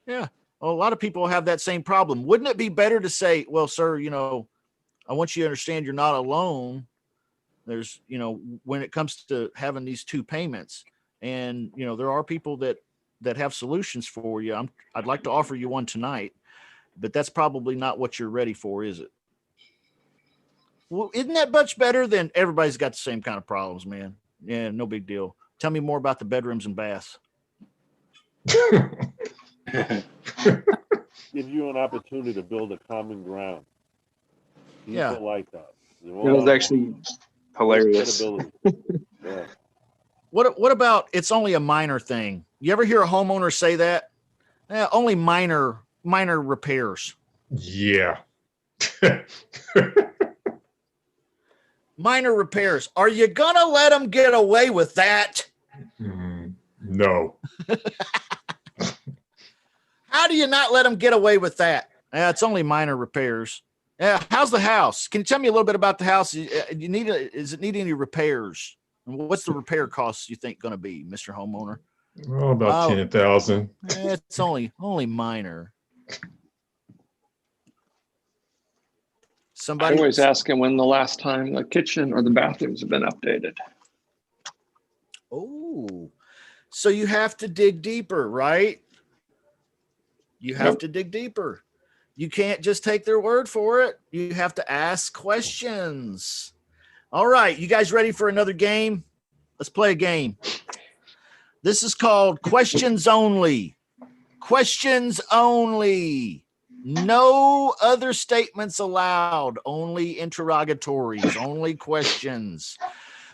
Yeah. Well, a lot of people have that same problem. Wouldn't it be better to say, well, sir, I want you to understand you're not alone. There's, when it comes to having these 2 payments, And there are people that have solutions for you. I'd like to offer you one tonight, but that's probably not what you're ready for, is it? Well, isn't that much better than everybody's got the same kind of problems, man? Yeah, no big deal. Tell me more about the bedrooms and baths.
Gives you an opportunity to build a common ground. People
Yeah.
like that.
It was actually hilarious.
Yeah.
What about it's only a minor thing? You ever hear a homeowner say that? Only minor repairs.
Yeah.
Minor repairs. Are you gonna let them get away with that?
No.
How do you not let them get away with that? It's only minor repairs. Yeah. How's the house? Can you tell me a little bit about the house? Does it need any repairs? And what's the repair costs you think going to be, Mr. Homeowner?
Oh, about 10,000.
It's only minor.
I always ask him when the last time the kitchen or the bathrooms have been updated.
Oh, so you have to dig deeper, right? You have to dig deeper. You can't just take their word for it. You have to ask questions. All right, you guys ready for another game? Let's play a game. This is called Questions Only. Questions only. No other statements allowed. Only interrogatories, only questions.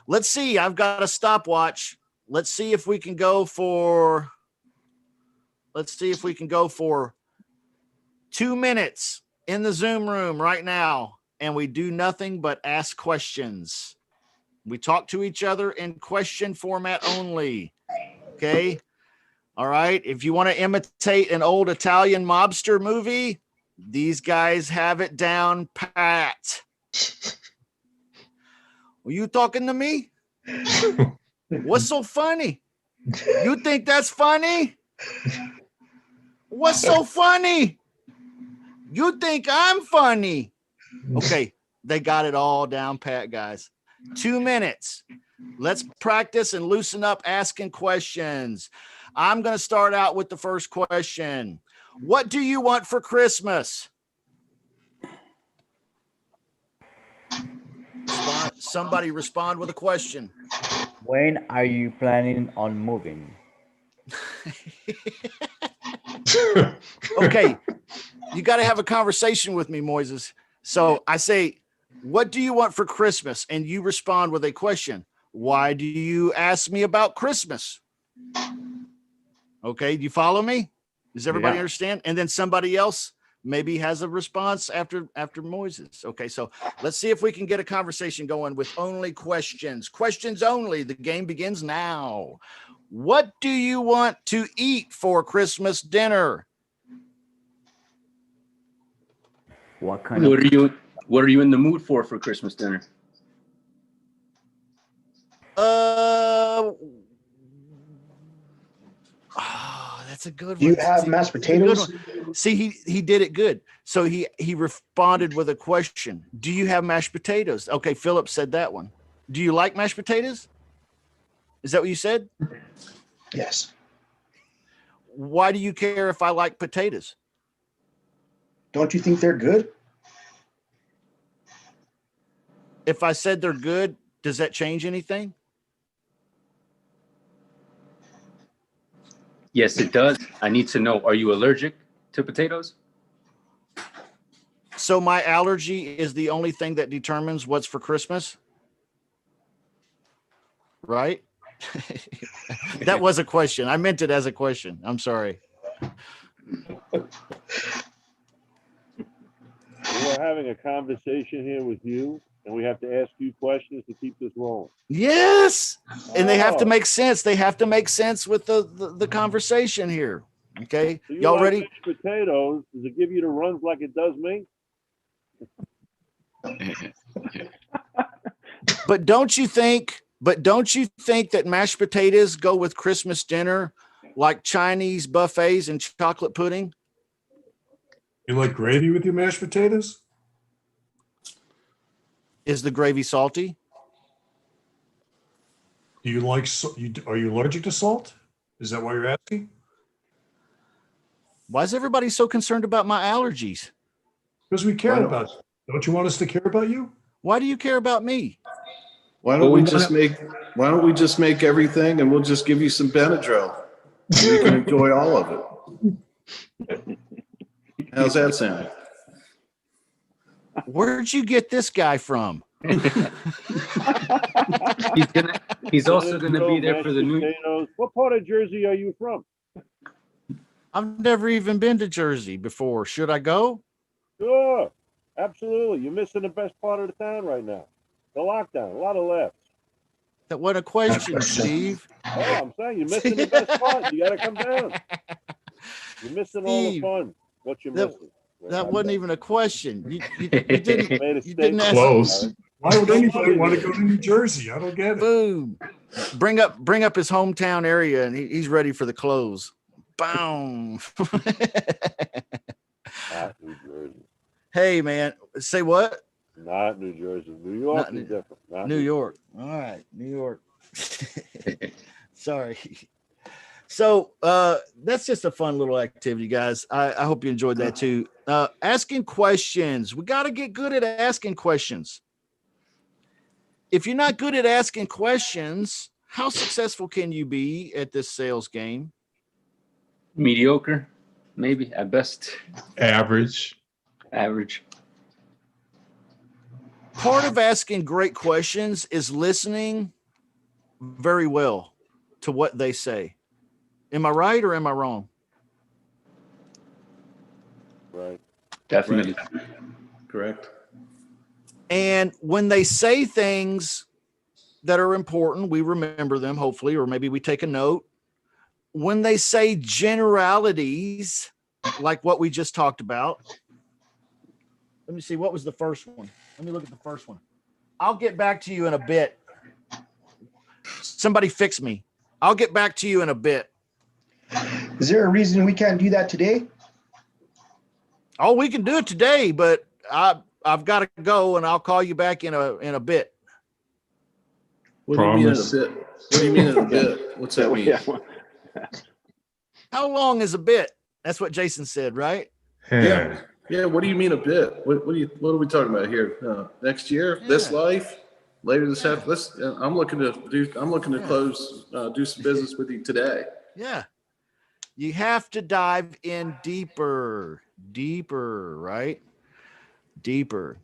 Let's see. I've got a stopwatch. Let's see if we can go for 2 minutes in the Zoom room right now. And we do nothing but ask questions. We talk to each other in question format only. Okay. All right. If you want to imitate an old Italian mobster movie, these guys have it down pat. Were you talking to me? What's so funny? You think that's funny? What's so funny? You think I'm funny? Okay. They got it all down pat, guys. 2 minutes. Let's practice and loosen up asking questions. I'm going to start out with the first question. What do you want for Christmas? Somebody respond with a question.
When are you planning on moving?
Okay. You got to have a conversation with me, Moises. So I say, what do you want for Christmas? And you respond with a question. Why do you ask me about Christmas? Okay. Do you follow me? Does everybody understand? And then somebody else maybe has a response after Moises. Okay. So let's see if we can get a conversation going with only questions. Questions only. The game begins now. What do you want to eat for Christmas dinner?
What are
you in the mood for Christmas dinner?
That's a good one.
Do you have mashed potatoes?
See, he did it good. So he responded with a question. Do you have mashed potatoes? Okay, Philip said that one. Do you like mashed potatoes? Is that what you said?
Yes.
Why do you care if I like potatoes?
Don't you think they're good?
If I said they're good, does that change anything?
Yes, it does. I need to know, are you allergic to potatoes?
So my allergy is the only thing that determines what's for Christmas? Right? That was a question. I meant it as a question. I'm sorry.
We're having a conversation here with you, and we have to ask you questions to keep this rolling.
Yes. And they have to
Oh.
make sense. They have to make sense with the conversation here. Okay.
So you
Y'all
like
ready?
mashed potatoes? Does it give you the runs like it does me?
But don't you think that mashed potatoes go with Christmas dinner like Chinese buffets and chocolate pudding?
You like gravy with your mashed potatoes?
Is the gravy salty?
Do you like, are you allergic to salt? Is that why you're asking?
Why is everybody so concerned about my allergies?
Because we care about you. Don't you want us to care about you?
Why do you care about me?
Why don't we just make everything and we'll just give you some Benadryl? And you can enjoy all of it. How's that sound?
Where'd you get this guy from?
He's also gonna be there for the new.
Potatoes. What part of Jersey are you from?
I've never even been to Jersey before. Should I go?
Sure, absolutely. You're missing the best part of the town right now. The lockdown. A lot of laughs.
That wasn't a question, Steve.
Oh, I'm saying you're missing the best part. You got to come down. You're missing all the fun. What you missing?
That wasn't even a question. You didn't ask.
Close. Why would anybody want to go to New Jersey? I don't get it.
Boom. Bring up his hometown area, and he's ready for the close. Boom.
Not New Jersey.
Hey, man. Say what?
Not New Jersey. New York is different. Not
New York. All right. New York. Sorry. So that's just a fun little activity, guys. I hope you enjoyed that too. Asking questions. We got to get good at asking questions. If you're not good at asking questions, how successful can you be at this sales game?
Mediocre, maybe at best.
Average.
Part of asking great questions is listening very well to what they say. Am I right or am I wrong?
Right.
Definitely.
Right. Correct.
And when they say things that are important, we remember them, hopefully, or maybe we take a note. When they say generalities, like what we just talked about, let me see, what was the first one? Let me look at the first one. I'll get back to you in a bit. Somebody fix me. I'll get back to you in a bit.
Is there a reason we can't do that today?
Oh, we can do it today, but I've got to go, and I'll call you back in a bit.
What do you mean in a bit? What do you mean in a bit? What's that mean?
How long is a bit? That's what Jason said, right?
Yeah. Yeah. What do you mean a bit? What are we talking about here? Next year? Yeah. This life? Later this after? I'm looking to close, do some business with you today.
Yeah. You have to dive in deeper, right? Deeper.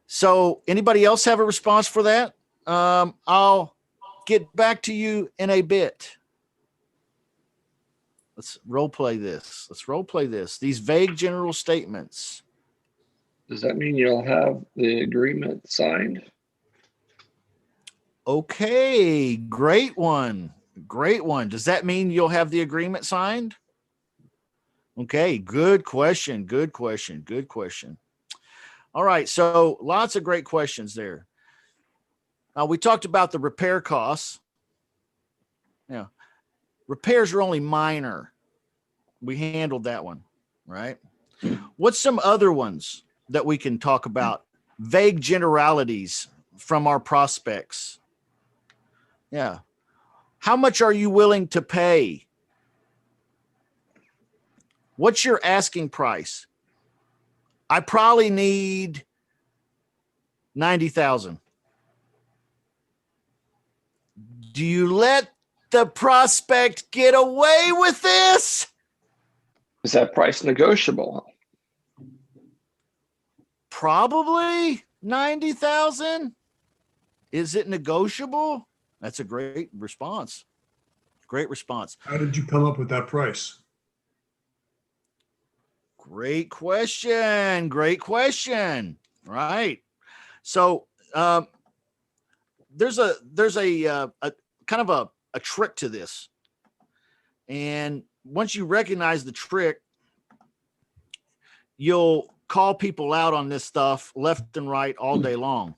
So anybody else have a response for that? I'll get back to you in a bit. Let's role play this. These vague general statements.
Does that mean you'll have the agreement signed?
Okay, great one. Does that mean you'll have the agreement signed? Okay, good question. All right, so lots of great questions there. We talked about the repair costs. Yeah, repairs are only minor. We handled that one, right? What's some other ones that we can talk about? Vague generalities from our prospects. Yeah. How much are you willing to pay? What's your asking price? I probably need 90,000. Do you let the prospect get away with this?
Is that price negotiable?
Probably 90,000. Is it negotiable? That's a great response.
How did you come up with that price?
Great question. Right. So there's a kind of a trick to this. And once you recognize the trick, you'll call people out on this stuff left and right all day long.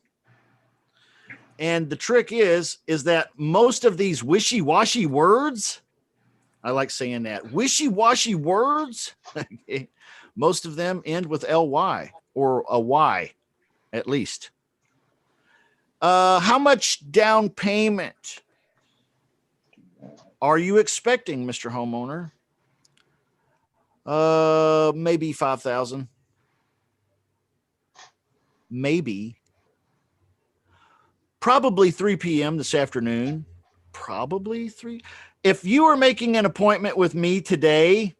And the trick is that most of these wishy-washy words, I like saying that, wishy-washy words, most of them end with ly or a y at least. How much down payment are you expecting, Mr. Homeowner? Maybe 5,000. Maybe. Probably 3 p.m. this afternoon. Probably 3. If you were making an appointment with me today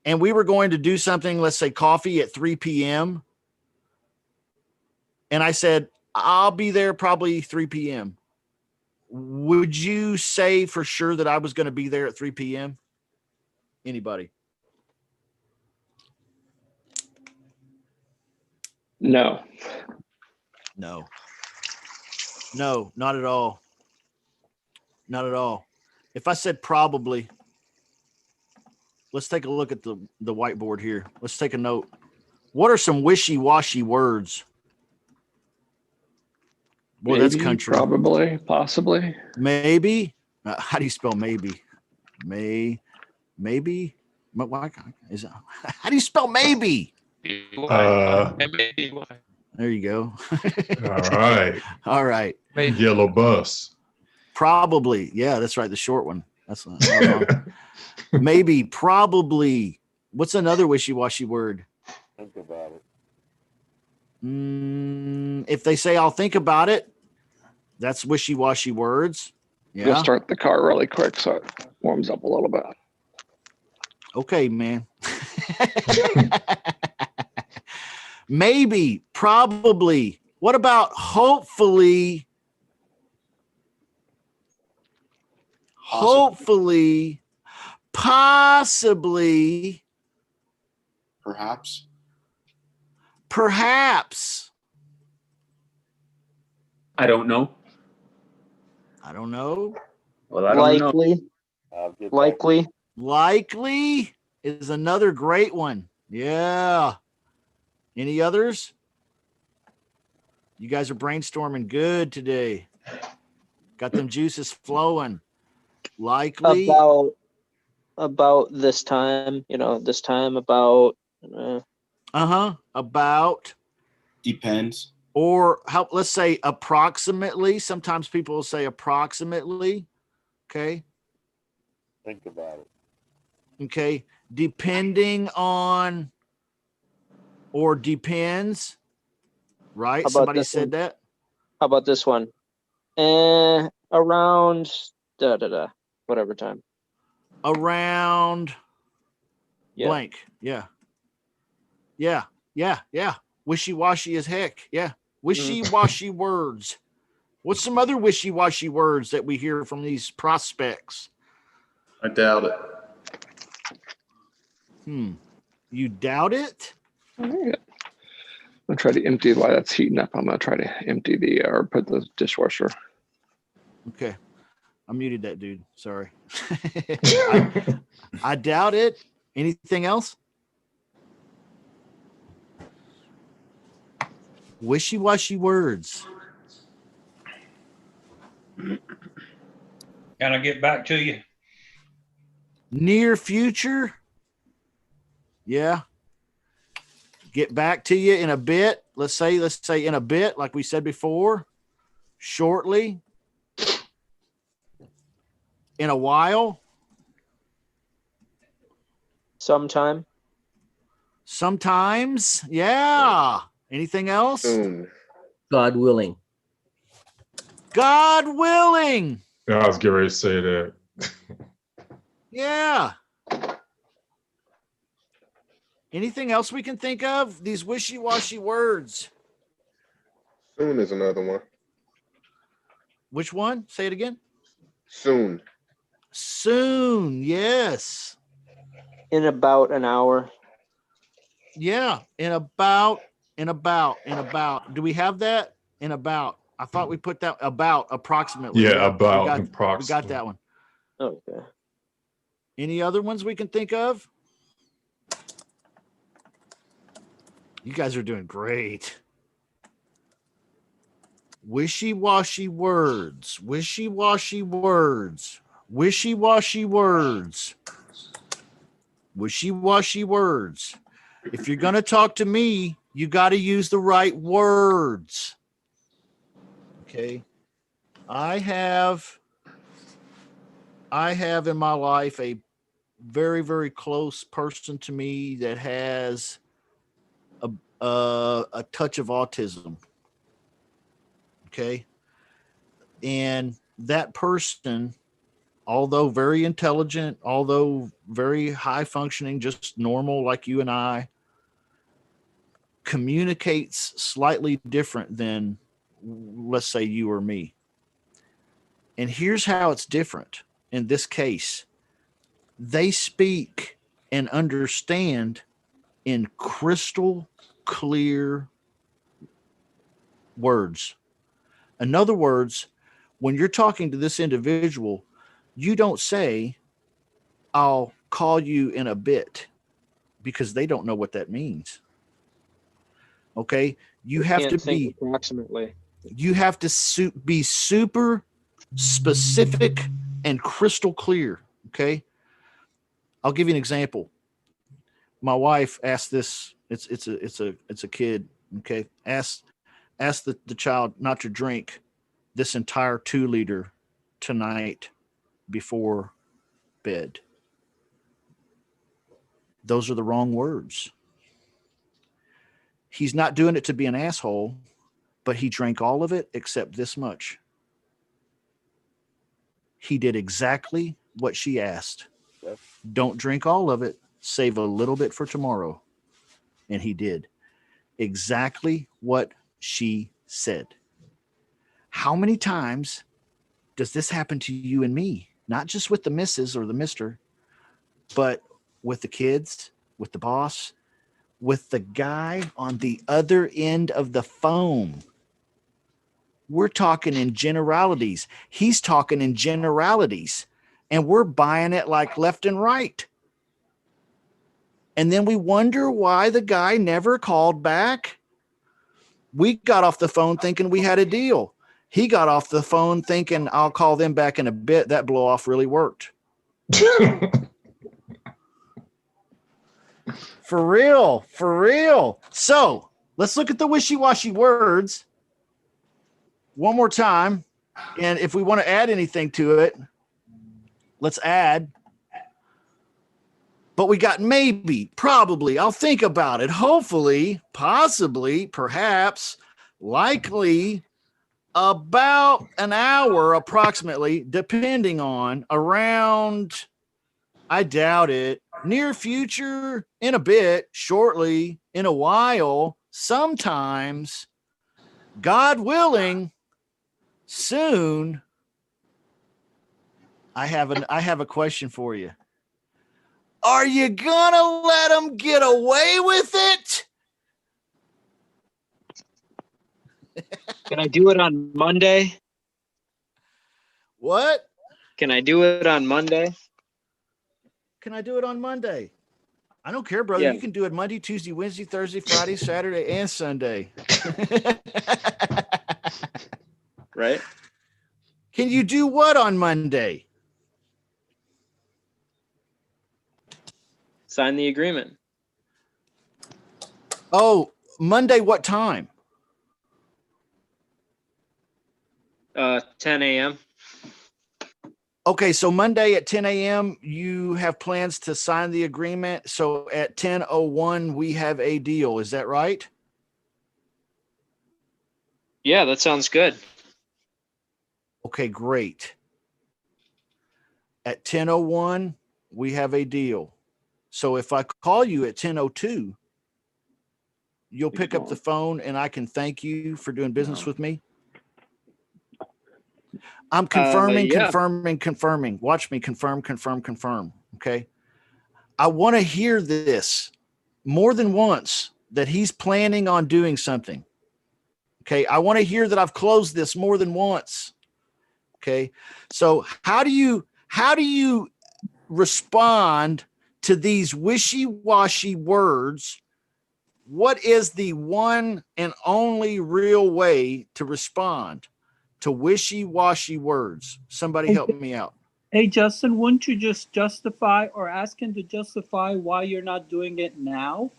and we were going to do something, let's say coffee at 3 p.m., and I said, I'll be there probably 3 p.m., would you say for sure that I was going to be there at 3 p.m.? Anybody?
No.
No, not at all. Not at all. If I said probably, let's take a look at the whiteboard here. Let's take a note. What are some wishy-washy words? Boy,
Maybe,
that's country.
probably, possibly.
Maybe. How do you spell maybe? Maybe. Is it, how do you spell maybe? There you go.
All right.
All right.
Yellow bus.
Probably. Yeah, that's right. The short one. That's maybe, probably. What's another wishy-washy word?
Think about it.
If they say I'll think about it, that's wishy-washy words. Yeah.
Go start the car really quick so it warms up a little bit.
Okay, man. Maybe, probably. What about hopefully? Hopefully, possibly,
Perhaps.
perhaps.
I don't know.
I don't know.
Well, I don't know.
Likely. Likely.
Likely is another great one. Yeah. Any others? You guys are brainstorming good today. Got them juices flowing. Likely.
About this time, this time about.
About.
Depends.
Or how? Let's say approximately. Sometimes people will say approximately. Okay.
Think about it.
Okay. Depending on, or depends. Right?
How about
Somebody
this
said
one?
that.
How about this one? Around whatever time.
Around blank. Yeah. Wishy-washy as heck. Yeah. Wishy-washy words. What's some other wishy-washy words that we hear from these prospects?
I doubt it.
You doubt it?
I'm gonna try to empty while that's heating up. I'm gonna try to empty or put the dishwasher.
Okay. I muted that dude. Sorry. I doubt it. Anything else? Wishy-washy words.
Can I get back to you?
Near future. Yeah. Get back to you in a bit. Let's say in a bit, like we said before. Shortly. In a while.
Sometime.
Sometimes. Yeah. Anything else?
Soon.
God willing.
God willing.
I was getting ready to say that.
Yeah. Anything else we can think of? These wishy-washy words.
Soon is another one.
Which one? Say it again.
Soon.
Soon. Yes.
In about an hour.
Yeah. In about. Do we have that? In about. I thought we put that about approximately.
Yeah, about
we
approximately.
got that one.
Okay.
Any other ones we can think of? You guys are doing great. Wishy-washy words. Wishy-washy words. Wishy-washy words. Wishy-washy words. If you're going to talk to me, you got to use the right words. Okay. I have I have in my life a very, very close person to me that has a touch of autism. Okay. And that person, although very intelligent, although very high functioning, just normal like you and I, communicates slightly different than, let's say, you or me. And here's how it's different in this case. They speak and understand in crystal clear words. In other words, when you're talking to this individual, you don't say, I'll call you in a bit, because they don't know what that means. Okay. You have
Can't
to
think
be
approximately.
you have to be super specific and crystal clear. Okay. I'll give you an example. My wife asked this. It's a kid. Okay. Asked the child not to drink this entire 2 liter tonight before bed. Those are the wrong words. He's not doing it to be an asshole, but he drank all of it except this much. He did exactly what she asked.
Yep.
Don't drink all of it. Save a little bit for tomorrow. And he did exactly what she said. How many times does this happen to you and me? Not just with the missus or the mister, but with the kids, with the boss, with the guy on the other end of the phone. We're talking in generalities. He's talking in generalities, and we're buying it like left and right. And then we wonder why the guy never called back. We got off the phone thinking we had a deal. He got off the phone thinking, I'll call them back in a bit. That blow off really worked. For real, for real. So let's look at the wishy-washy words one more time. And if we want to add anything to it, let's add. But we got maybe, probably, I'll think about it, hopefully, possibly, perhaps, likely, about an hour approximately, depending on, around, I doubt it, near future, in a bit, shortly, in a while, sometimes, God willing, soon. I have a question for you. Are you gonna let them get away with it?
Can I do it on Monday?
What?
Can I do it on Monday?
Can I do it on Monday? I don't care, brother.
Yeah.
You can do it Monday, Tuesday, Wednesday, Thursday, Friday, Saturday, and Sunday.
Right?
Can you do what on Monday?
Sign the agreement.
Oh, Monday, what time?
10 a.m.
Okay, so Monday at 10 a.m., you have plans to sign the agreement. So at 10:01, we have a deal. Is that right?
Yeah, that sounds good.
Okay, great. At 10:01, we have a deal. So if I call you at 10:02, you'll pick up the phone and I can thank you for doing business with me. I'm confirming,
Yeah.
confirming. Watch me confirm. Okay. I want to hear this more than once that he's planning on doing something. Okay. I want to hear that I've closed this more than once. Okay. So how do you respond to these wishy-washy words? What is the one and only real way to respond to wishy-washy words? Somebody help me out.
Hey, Justin, wouldn't you just justify or ask him to justify why you're not doing it now?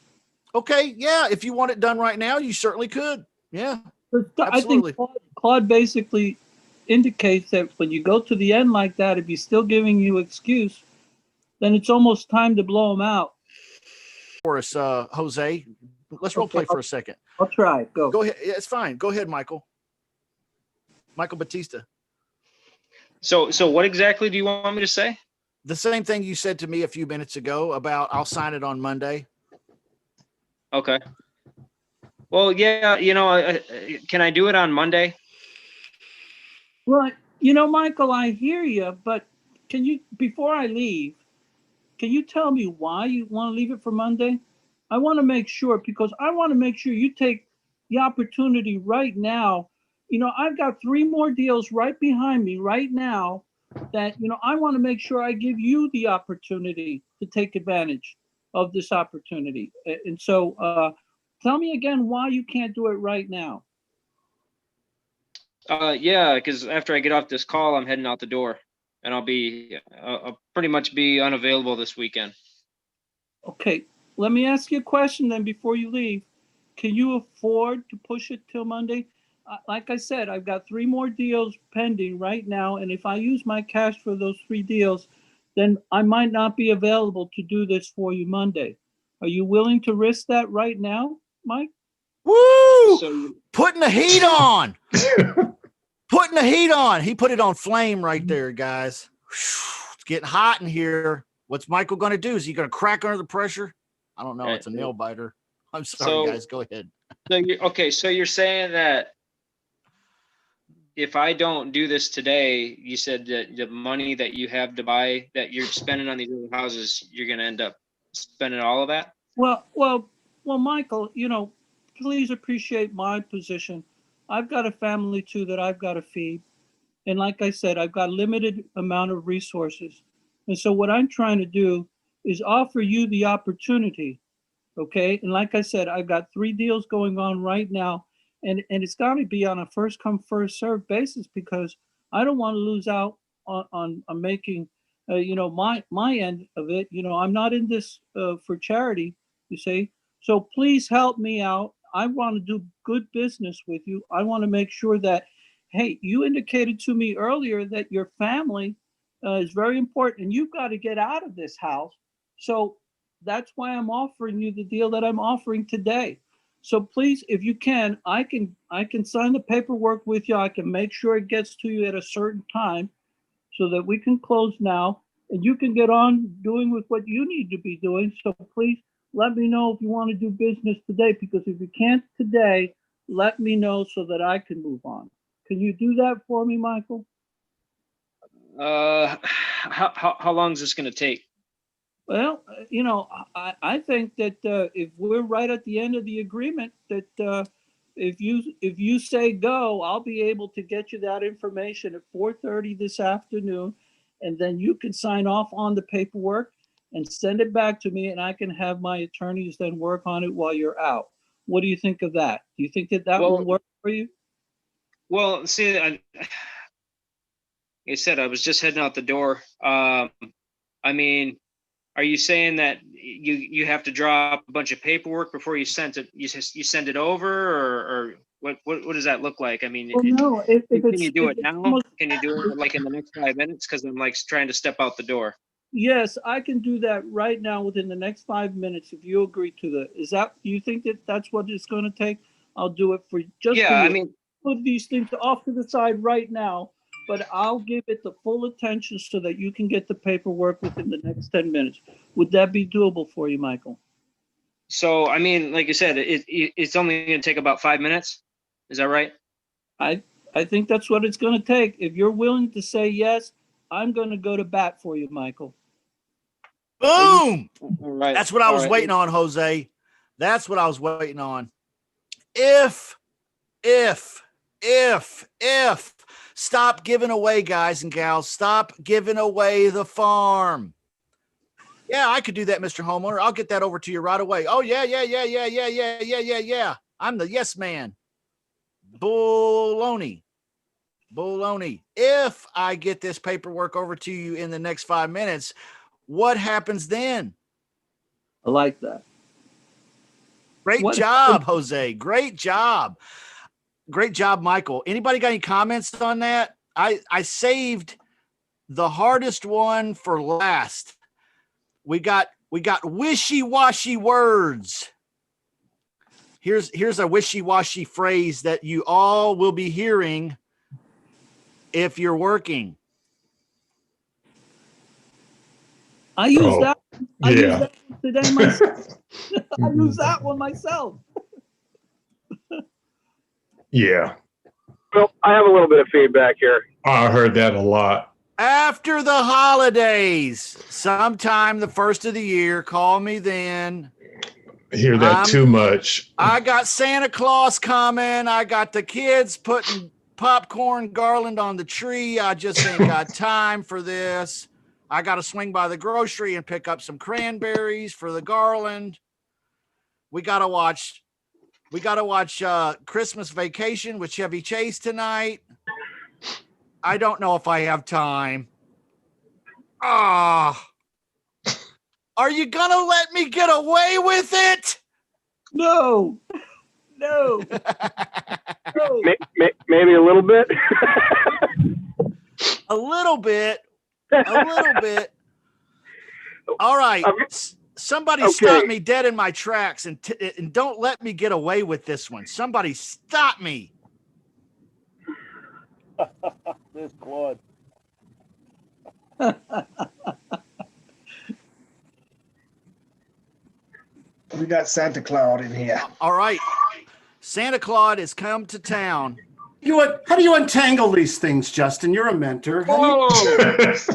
Okay, yeah. If you want it done right now, you certainly could. Yeah,
I
absolutely.
think Claude basically indicates that when you go to the end like that, if he's still giving you excuse, then it's almost time to blow him out.
For us, Jose, let's role play for a second.
I'll try. Go.
Go ahead. Yeah, it's fine. Go ahead, Michael. Michael Batista.
So what exactly do you want me to say?
The same thing you said to me a few minutes ago about I'll sign it on Monday.
Okay. Well, yeah, can I do it on Monday?
Well, Michael, I hear you, but can you, before I leave, can you tell me why you want to leave it for Monday? I want to make sure, because I want to make sure you take the opportunity right now. I've got 3 more deals right behind me right now that, I want to make sure I give you the opportunity to take advantage of this opportunity. And so tell me again why you can't do it right now.
Yeah, because after I get off this call, I'm heading out the door, and I'll pretty much be unavailable this weekend.
Okay, let me ask you a question then before you leave. Can you afford to push it till Monday? Like I said, I've got 3 more deals pending right now, and if I use my cash for those 3 deals, then I might not be available to do this for you Monday. Are you willing to risk that right now, Mike?
Woo! Putting the heat on. Putting the heat on. He put it on flame right there, guys. It's getting hot in here. What's Michael going to do? Is he going to crack under the pressure? I don't know. It's a nail biter. I'm sorry, guys. Go ahead.
So you're saying that if I don't do this today, you said that the money that you have to buy, that you're spending on these other houses, you're going to end up spending all of that?
Well, Michael, please appreciate my position. I've got a family too that I've got to feed. And like I said, I've got limited amount of resources. And so what I'm trying to do is offer you the opportunity. Okay. And like I said, I've got 3 deals going on right now. And it's got to be on a first come, first served basis, because I don't want to lose out on making, my end of it. I'm not in this for charity, you see. So please help me out. I want to do good business with you. I want to make sure that, hey, you indicated to me earlier that your family is very important and you've got to get out of this house. So that's why I'm offering you the deal that I'm offering today. So please, if you can, I can sign the paperwork with you. I can make sure it gets to you at a certain time so that we can close now and you can get on doing with what you need to be doing. So please let me know if you want to do business today, because if you can't today, let me know so that I can move on. Can you do that for me, Michael?
How long is this going to take?
Well, I think that if we're right at the end of the agreement, that if you say go, I'll be able to get you that information at 4:30 this afternoon, and then you can sign off on the paperwork and send it back to me, and I can have my attorneys then work on it while you're out. What do you think of that? Do you think that will work for you?
Well, see, like I said, I was just heading out the door. I mean, are you saying that you have to draw up a bunch of paperwork before you send it? You send it over, or what does that look like? I mean,
Well, no.
Can you do it now? Can you do it like in the next 5 minutes? Because I'm like trying to step out the door.
Yes, I can do that right now within the next 5 minutes if you agree to that. Do you think that that's what it's going to take? I'll do it for just for you.
I mean,
put these things off to the side right now, but I'll give it the full attention so that you can get the paperwork within the next 10 minutes. Would that be doable for you, Michael?
So, I mean, like I said, it's only going to take about 5 minutes. Is that right?
I think that's what it's going to take. If you're willing to say yes, I'm going to go to bat for you, Michael.
Boom!
All right.
That's what I was waiting on, Jose. That's what I was waiting on. If, stop giving away, guys and gals. Stop giving away the farm. Yeah, I could do that, Mr. Homeowner. I'll get that over to you right away. Oh, yeah. I'm the yes man. Baloney. If I get this paperwork over to you in the next 5 minutes, what happens then?
I like that.
Great job, Jose. Great job. Great job, Michael. Anybody got any comments on that? I saved the hardest one for last. We got wishy-washy words. Here's a wishy-washy phrase that you all will be hearing if you're working.
I use that. I use
yeah.
that today myself. I use that one myself.
Yeah.
Well, I have a little bit of feedback here.
I heard that a lot.
After the holidays, sometime the first of the year, call me then.
I hear that too much.
I got Santa Claus coming. I got the kids putting popcorn garland on the tree. I just ain't got time for this. I got to swing by the grocery and pick up some cranberries for the garland. We got to watch Christmas Vacation with Chevy Chase tonight. I don't know if I have time. Are you going to let me get away with it?
No. No. No.
Maybe a little bit.
A little bit. A little bit. All right. Somebody stop me dead in my tracks and don't let me get away with this one. Somebody stop me.
This Claude.
We got Santa Claus in here.
All right. Santa Claus has come to town.
How do you untangle these things, Justin? You're a mentor.
I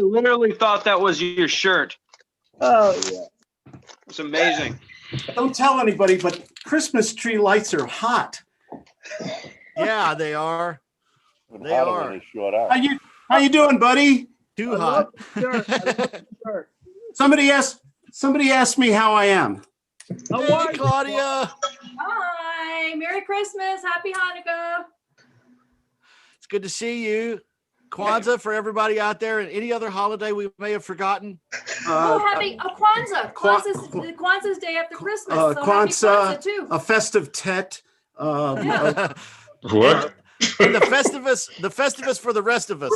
literally thought that was your shirt.
Oh, yeah.
It's amazing.
Don't tell anybody, but Christmas tree lights are hot.
Yeah, they are. They are.
How you doing, buddy?
Too hot.
Somebody asked me how I am.
Hey, Claudia.
Hi. Merry Christmas. Happy Hanukkah.
It's good to see you. Kwanzaa for everybody out there, and any other holiday we may have forgotten.
Happy Kwanzaa. Kwanzaa's day after Christmas. So happy Kwanzaa too.
A festive Tet.
What?
And the Festivus for the rest of us.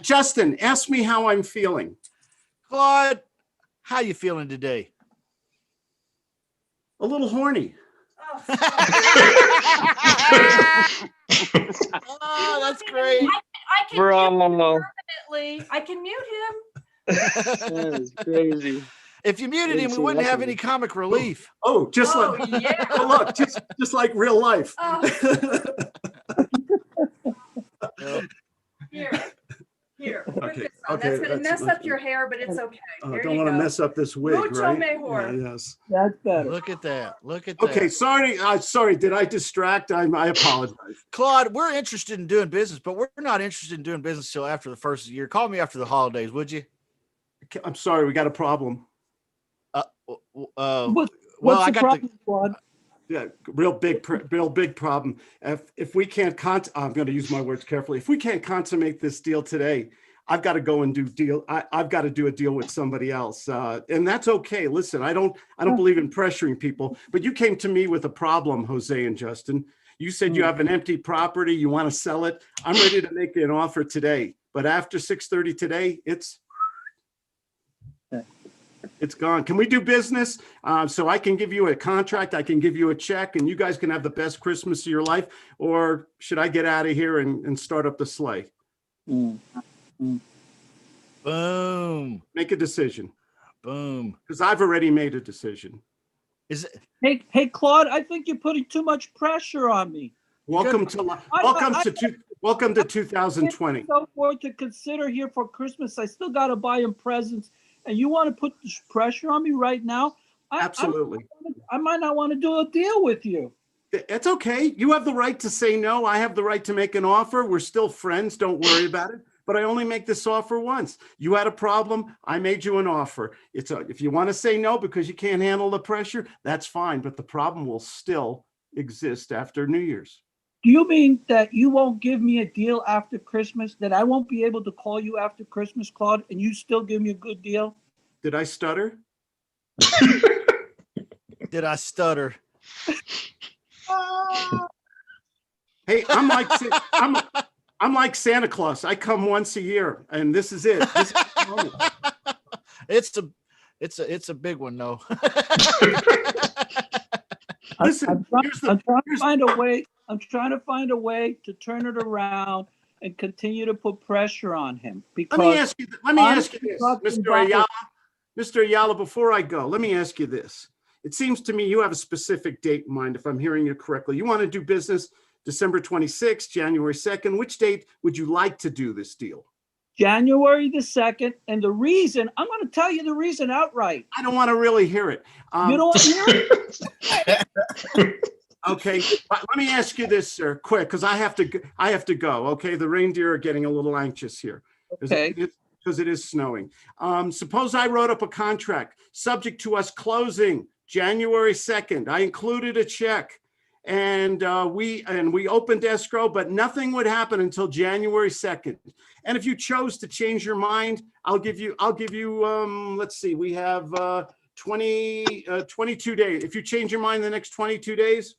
Justin, ask me how I'm feeling.
Claude, how you feeling today?
A little horny.
Oh, that's great.
I can mute him permanently. I can mute him.
That is crazy.
If you muted him, we wouldn't have any comic relief.
Oh, look, just like real life.
Here.
Okay,
That's gonna mess up your hair, but it's okay.
I don't want to mess up this wig,
Mucho
right?
mejor.
Yes.
That's better.
Look at that. Look at that.
Okay, sorry. Did I distract? I apologize.
Claude, we're interested in doing business, but we're not interested in doing business till after the first of the year. Call me after the holidays, would you?
I'm sorry, we got a problem.
What's
I
the
got
problem, Claude?
Yeah, real big problem. If we can't I'm going to use my words carefully. If we can't consummate this deal today, I've got to go and I've got to do a deal with somebody else, and that's okay. Listen, I don't believe in pressuring people, but you came to me with a problem, Jose and Justin. You said you have an empty property, you want to sell it. I'm ready to make an offer today, but after 6:30 today, it's gone. Can we do business? So I can give you a contract, I can give you a check, and you guys can have the best Christmas of your life, or should I get out of here and start up the sleigh?
Boom.
Make a decision.
Boom.
Because I've already made a decision.
Is it?
Hey, Claude, I think you're putting too much pressure on me.
Welcome to 2020.
So forth to consider here for Christmas. I still got to buy him presents, and you want to put this pressure on me right now?
Absolutely.
I might not want to do a deal with you.
It's okay. You have the right to say no. I have the right to make an offer. We're still friends. Don't worry about it. But I only make this offer once. You had a problem. I made you an offer. If you want to say no because you can't handle the pressure, that's fine. But the problem will still exist after New Year's.
Do you mean that you won't give me a deal after Christmas, that I won't be able to call you after Christmas, Claude, and you still give me a good deal?
Did I stutter?
Did I stutter?
Hey, I'm like Santa Claus. I come once a year, and this is it. This is the moment.
It's a big one, though.
Listen,
I'm trying to find a way. I'm trying to find a way to turn it around and continue to put pressure on him. Because
let me ask you this, Mr. Ayala. Mr. Ayala, before I go, let me ask you this. It seems to me you have a specific date in mind, if I'm hearing you correctly. You want to do business December 26th, January 2nd. Which date would you like to do this deal?
January the 2nd. And the reason, I'm going to tell you the reason outright.
I don't want to really hear it.
You don't want to hear it?
Okay, let me ask you this, sir, quick, because I have to go. Okay, the reindeer are getting a little anxious here.
Okay.
Because it is snowing. Suppose I wrote up a contract subject to us closing January 2nd. I included a check, and we opened escrow, but nothing would happen until January 2nd. And if you chose to change your mind, I'll give you. Let's see, we have 22 days. If you change your mind in the next 22 days.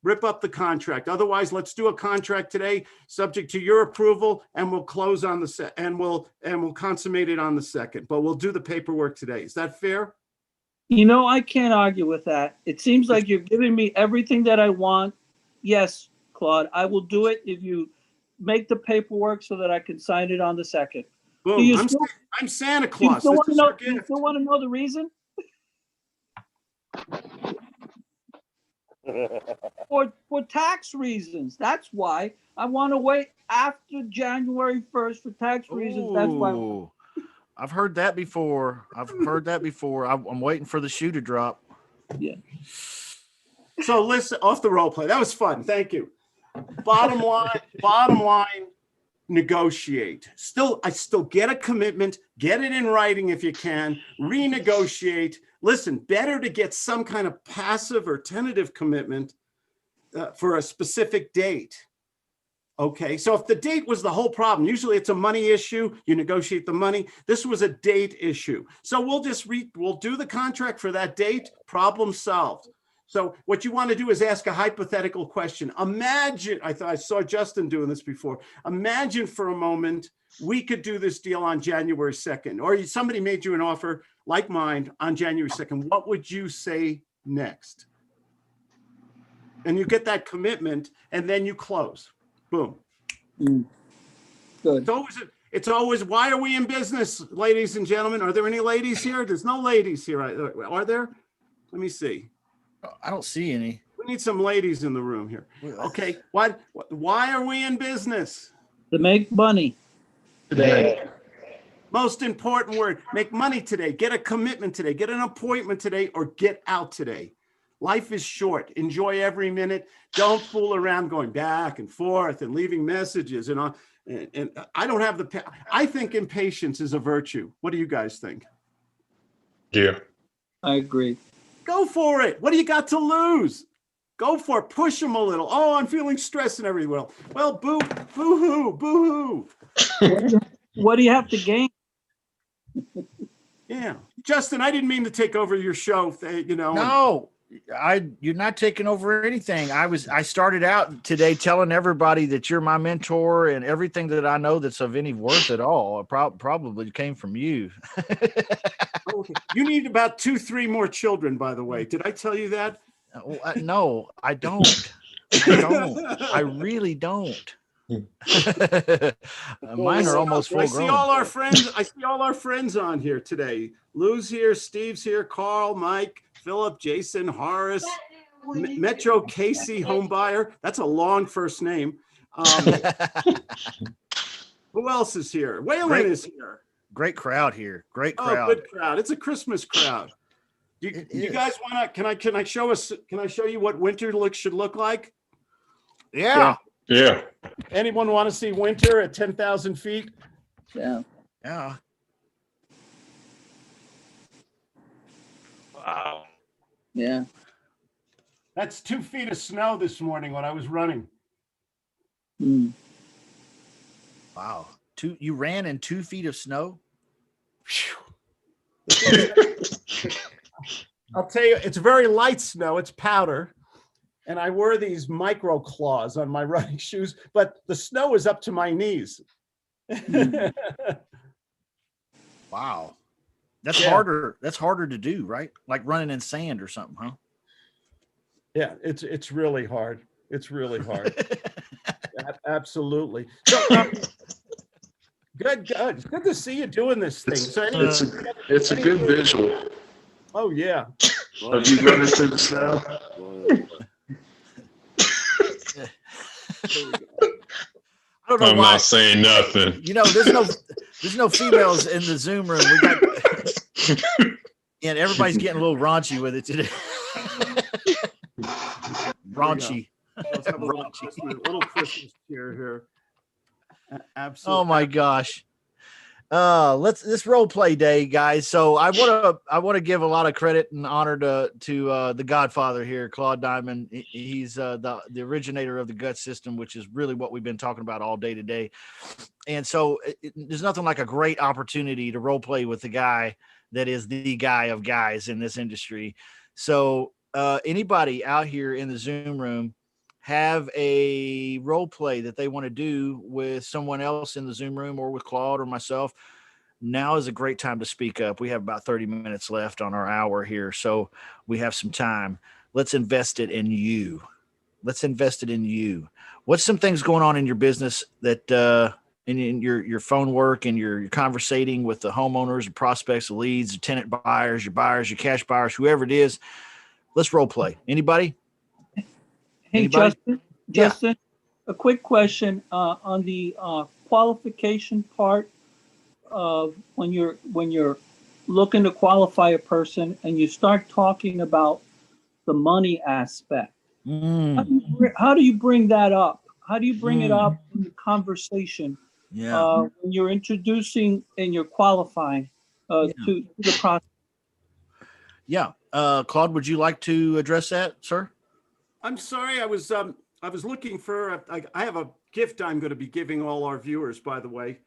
Rip up the contract. Otherwise, let's do a contract today, subject to your approval, and we'll close on the and we'll consummate it on the 2nd. But we'll do the paperwork today. Is that fair?
You know, I can't argue with that. It seems like you're giving me everything that I want. Yes, Claude, I will do it if you make the paperwork so that I can sign it on the 2nd.
Boom. I'm Santa Claus.
You still want to know the reason? For tax reasons. That's why I want to wait after January 1st for tax reasons. That's why.
I've heard that before. I'm waiting for the shoe to drop.
Yeah.
So listen, off the role play. That was fun. Thank you. Bottom line, negotiate. I still get a commitment, get it in writing if you can, renegotiate. Listen, better to get some kind of passive or tentative commitment for a specific date. Okay, so if the date was the whole problem, usually it's a money issue, you negotiate the money. This was a date issue. So we'll do the contract for that date, problem solved. So what you want to do is ask a hypothetical question. Imagine, I saw Justin doing this before. Imagine for a moment, we could do this deal on January 2nd, or somebody made you an offer like mine on January 2nd. What would you say next? And you get that commitment and then you close. Boom.
Good.
It's always, why are we in business, ladies and gentlemen? Are there any ladies here? There's no ladies here. Are there? Let me see.
I don't see any.
We need some ladies in the room here. Okay. Why are we in business?
To make money.
Today. Most important word, make money today. Get a commitment today. Get an appointment today, or get out today. Life is short. Enjoy every minute. Don't fool around going back and forth and leaving messages and on. And I don't have I think impatience is a virtue. What do you guys think?
Yeah.
I agree.
Go for it. What do you got to lose? Go for it. Push them a little. Oh, I'm feeling stressed and everything. Well, boo-hoo.
What do you have to gain?
Yeah. Justin, I didn't mean to take over your show,
No, you're not taking over anything. I started out today telling everybody that you're my mentor, and everything that I know that's of any worth at all probably came from you.
Okay. You need about 2-3 more children, by the way. Did I tell you that?
No, I don't. I really don't. Mine are almost full grown.
I see all our friends on here today. Lou's here, Steve's here, Carl, Mike, Philip, Jason, Horace, Metro Casey, homebuyer. That's a long first name. Who else is here? Waylon is here.
Great crowd here. Great crowd.
Oh, good crowd. It's a Christmas crowd. You guys want to? Can I show us? Can I show you what winter should look like?
Yeah.
Yeah.
Anyone want to see winter at 10,000 feet?
Yeah.
Yeah.
Wow.
Yeah.
That's 2 feet of snow this morning when I was running.
Wow. You ran in 2 feet of snow?
I'll tell you, it's very light snow. It's powder. and I wear these micro claws on my running shoes, but the snow is up to my knees.
Wow. That's
Yeah.
harder. That's harder to do, right? Like running in sand or something, huh?
Yeah, it's really hard. It's really hard. Absolutely. So, good. It's good to see you doing this thing. So,
It's a good visual
oh yeah.
of you running through the snow.
I don't know
I'm
why.
not saying nothing.
You know, there's no females in the Zoom room. We got, and everybody's getting a little raunchy with it today. Raunchy.
Let's have a little Christmas cheer here. Absolutely.
Oh my gosh. This role play day, guys. So I want to give a lot of credit and honor to the Godfather here, Claude Diamond. He's the originator of the gut system, which is really what we've been talking about all day today. And so there's nothing like a great opportunity to role play with the guy that is the guy of guys in this industry. So anybody out here in the Zoom room have a role play that they want to do with someone else in the Zoom room or with Claude or myself, now is a great time to speak up. We have about 30 minutes left on our hour here, so we have some time. Let's invest it in you. Let's invest it in you. What's some things going on in your business that in your phone work and your conversating with the homeowners and prospects, the leads, the tenant buyers, your cash buyers, whoever it is? Let's role play. Anybody?
Hey,
Anybody?
Justin, a quick question on the qualification part of when you're looking to qualify a person and you start talking about the money aspect. How do you bring that up? How do you bring it up in the conversation?
Yeah.
When you're introducing and you're qualifying to the process.
Yeah. Claude, would you like to address that, sir?
I'm sorry, I was looking for. I have a gift I'm going to be giving all our viewers. By the way,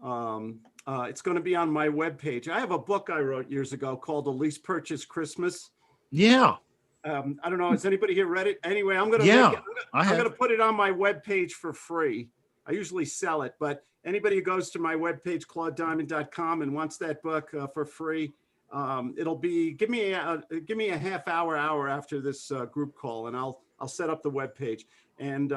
it's going to be on my webpage. I have a book I wrote years ago called "A Lease Purchase Christmas."
Yeah.
I don't know. Has anybody here read it? Anyway, I'm going to I'm going to put it on my webpage for free. I usually sell it, but anybody who goes to my webpage, claudediamond.com, and wants that book for free, it'll be give me a half hour after this group call, and I'll set up the webpage. And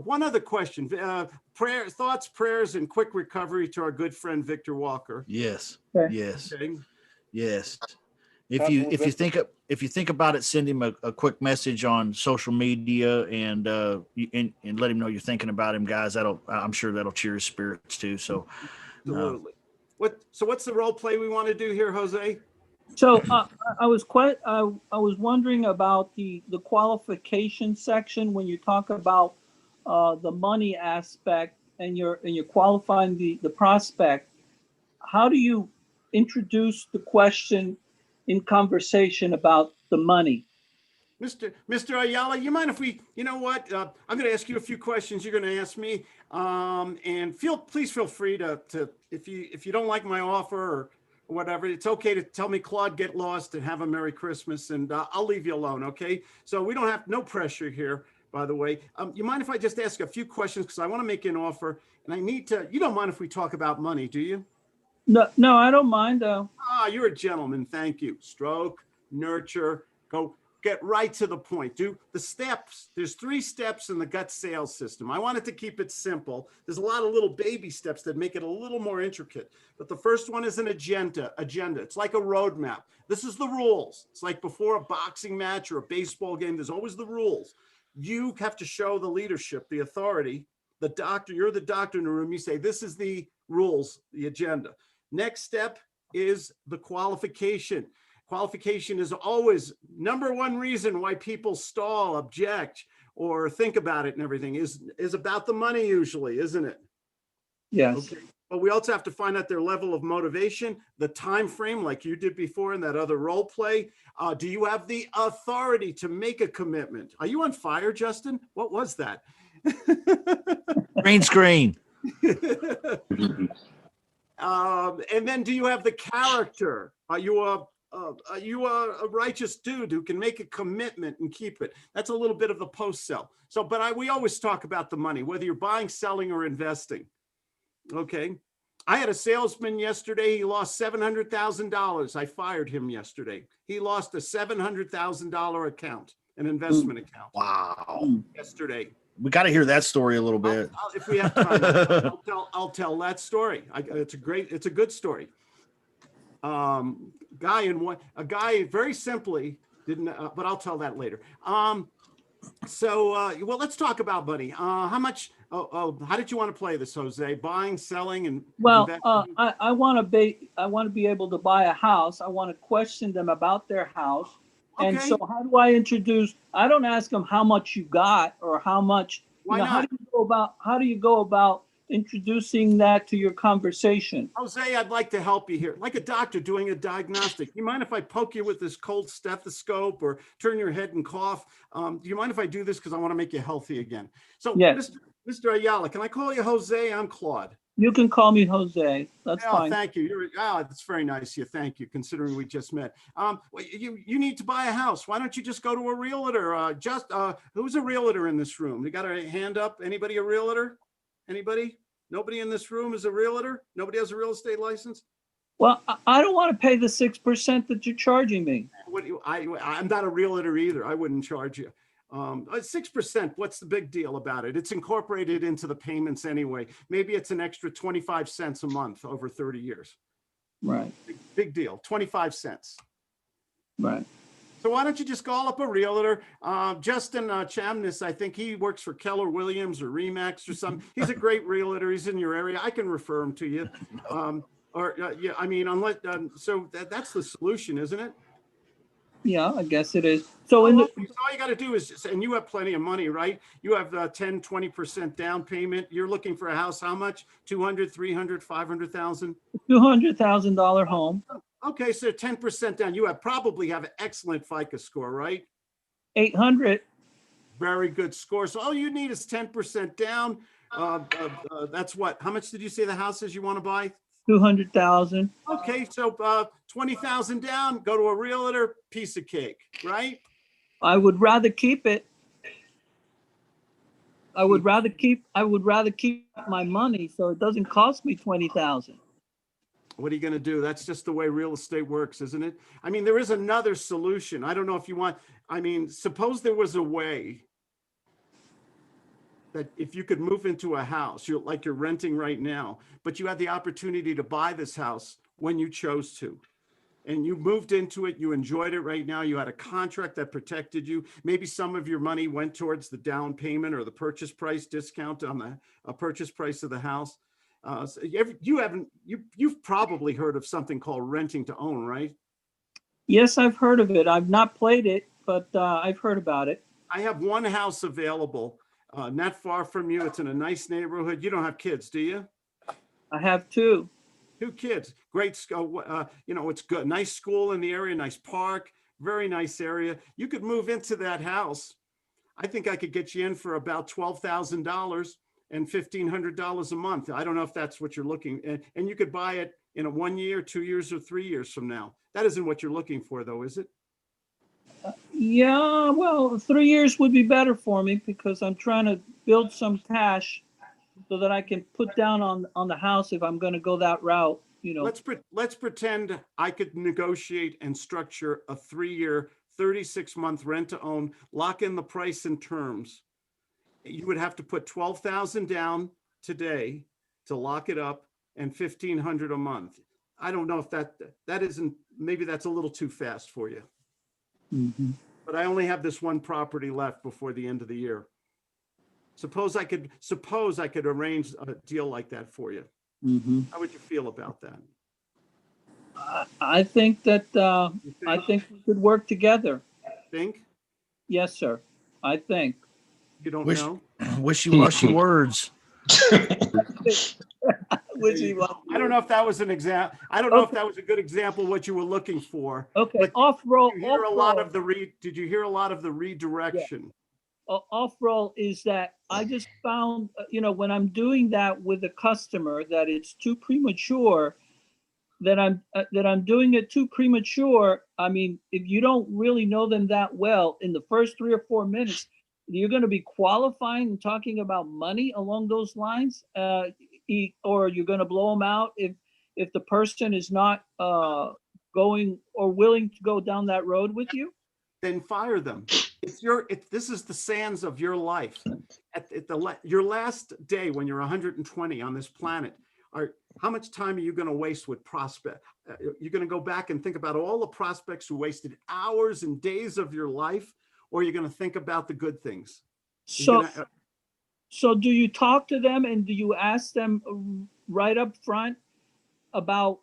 one other question: thoughts, prayers, and quick recovery to our good friend Victor Walker.
Yes.
Okay.
Yes.
Okay.
Yes. If you think about it, send him a quick message on social media and let him know you're thinking about him, guys. I'm sure that'll cheer his spirits too. So,
absolutely. What's the role play we want to do here, Jose?
So I was wondering about the qualification section when you talk about the money aspect and you're qualifying the prospect. How do you introduce the question in conversation about the money?
Mr. Ayala, you mind if we, you know what? I'm going to ask you a few questions. You're going to ask me, and please feel free to if you don't like my offer or whatever, it's okay to tell me, Claude, get lost and have a Merry Christmas, and I'll leave you alone. Okay? So we don't have no pressure here. By the way, you mind if I just ask a few questions because I want to make an offer, and I need to. You don't mind if we talk about money, do you?
No, I don't mind.
You're a gentleman. Thank you. Stroke, nurture, go. Get right to the point. Do the steps. There's 3 steps in the gut sales system. I wanted to keep it simple. There's a lot of little baby steps that make it a little more intricate. But the first one is an agenda. It's like a roadmap. This is the rules. It's like before a boxing match or a baseball game. There's always the rules. You have to show the leadership, the authority, the doctor. You're the doctor in the room. You say, this is the rules, the agenda. Next step is the qualification. Qualification is always number one reason why people stall, object, or think about it and everything is about the money usually, isn't it?
Yes.
Okay. But we also have to find out their level of motivation, the time frame, like you did before in that other role play. Do you have the authority to make a commitment? Are you on fire, Justin? What was that?
Green screen.
And then do you have the character? Are you you are a righteous dude who can make a commitment and keep it. That's a little bit of the post sell. So, but we always talk about the money, whether you're buying, selling, or investing. Okay. I had a salesman yesterday. He lost $700,000. I fired him yesterday. He lost a $700,000 account, an investment account.
Wow.
Yesterday.
We got to hear that story a little bit.
If we have time, I'll tell that story. It's a good story. A guy very simply didn't, but I'll tell that later. Well, let's talk about money. How much? How did you want to play this, Jose? Buying, selling, and
well, I want to be able to buy a house. I want to question them about their house.
Okay.
And so, how do I introduce? I don't ask them how much you got or how much.
Why not?
How do you go about introducing that to your conversation?
Jose, I'd like to help you here, like a doctor doing a diagnostic. You mind if I poke you with this cold stethoscope or turn your head and cough? Do you mind if I do this because I want to make you healthy again? So, yes. Mr. Ayala, can I call you Jose? I'm Claude.
You can call me Jose. That's fine.
Thank you. That's very nice of you. Thank you, considering we just met. You need to buy a house. Why don't you just go to a realtor? Who's a realtor in this room? You got a hand up? Anybody a realtor? Anybody? Nobody in this room is a realtor? Nobody has a real estate license?
Well, I don't want to pay the 6% that you're charging me.
I'm not a realtor either. I wouldn't charge you. 6%, what's the big deal about it? It's incorporated into the payments anyway. Maybe it's an extra 25 cents a month over 30 years.
Right.
Big deal, 25 cents.
Right.
So why don't you just call up a realtor? Justin Chamness, I think he works for Keller Williams or Remax or something. He's a great realtor. He's in your area. I can refer him to you. That's the solution, isn't it?
Yeah, I guess it is. So
all you got to do is, and you have plenty of money, right? You have 10, 20% down payment. You're looking for a house. How much? 200, 300, 500,000?
$200,000 home.
Okay. So 10% down. You probably have an excellent FICO score, right?
800.
Very good score. So all you need is 10% down. That's what, how much did you say the house is you want to buy?
200,000.
Okay, so 20,000 down, go to a realtor, piece of cake, right?
I would rather keep it. I would rather keep my money so it doesn't cost me 20,000.
What are you going to do? That's just the way real estate works, isn't it? I mean, there is another solution. I don't know if you want, suppose there was a way that if you could move into a house, you're renting right now, but you had the opportunity to buy this house when you chose to, and you moved into it, you enjoyed it right now, you had a contract that protected you. Maybe some of your money went towards the down payment or the purchase price discount on the purchase price of the house. So you've probably heard of something called renting to own, right?
Yes, I've heard of it. I've not played it, but I've heard about it.
I have one house available. Not far from you. It's in a nice neighborhood. You don't have kids, do you?
I have two.
2 kids. Great school. It's good. Nice school in the area, nice park, very nice area. You could move into that house. I think I could get you in for about $12,000 and $1,500 a month. I don't know if that's what you're looking at. And you could buy it in 1 year, 2 years, or 3 years from now. That isn't what you're looking for, though, is it?
Yeah, well, 3 years would be better for me because I'm trying to build some cash so that I can put down on the house if I'm going to go that route.
Let's pretend I could negotiate and structure a 3-year, 36-month rent to own, lock in the price and terms. You would have to put $12,000 down today to lock it up and $1,500 a month. I don't know if that isn't, maybe that's a little too fast for you.
Mm-hmm.
But I only have this one property left before the end of the year. Suppose I could arrange a deal like that for you.
Mm-hmm.
How would you feel about that?
I think that we could work together.
Think?
Yes, sir. I think.
You don't know?
Wishy-washy words.
I don't know if that was an example. I don't know if that was a good example of what you were looking for.
Okay. Off-roll.
Did you hear a lot of the redirection?
Yeah. Off-roll is that I just found, when I'm doing that with a customer, that it's too premature, that I'm doing it too premature, I mean, if you don't really know them that well in the first 3 or 4 minutes, you're going to be qualifying and talking about money along those lines, or you're going to blow them out if the person is not going or willing to go down that road with you.
Then fire them. This is the sands of your life. Your last day when you're 120 on this planet, how much time are you going to waste with prospect? You're going to go back and think about all the prospects who wasted hours and days of your life, or you're going to think about the good things.
So do you talk to them and do you ask them right up front about,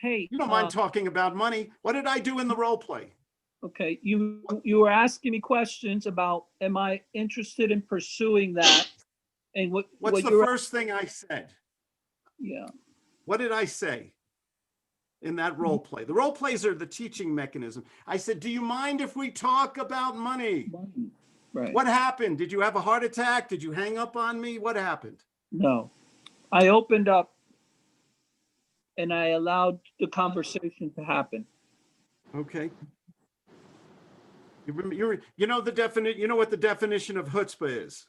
hey,
you don't mind talking about money? What did I do in the role play?
Okay, you were asking me questions about, am I interested in pursuing that? And
what's the first thing I said?
Yeah.
What did I say in that role play? The role plays are the teaching mechanism. I said, do you mind if we talk about money?
Right.
What happened? Did you have a heart attack? Did you hang up on me? What happened?
No, I opened up and I allowed the conversation to happen.
Okay. You know the definition. You know what the definition of chutzpah is?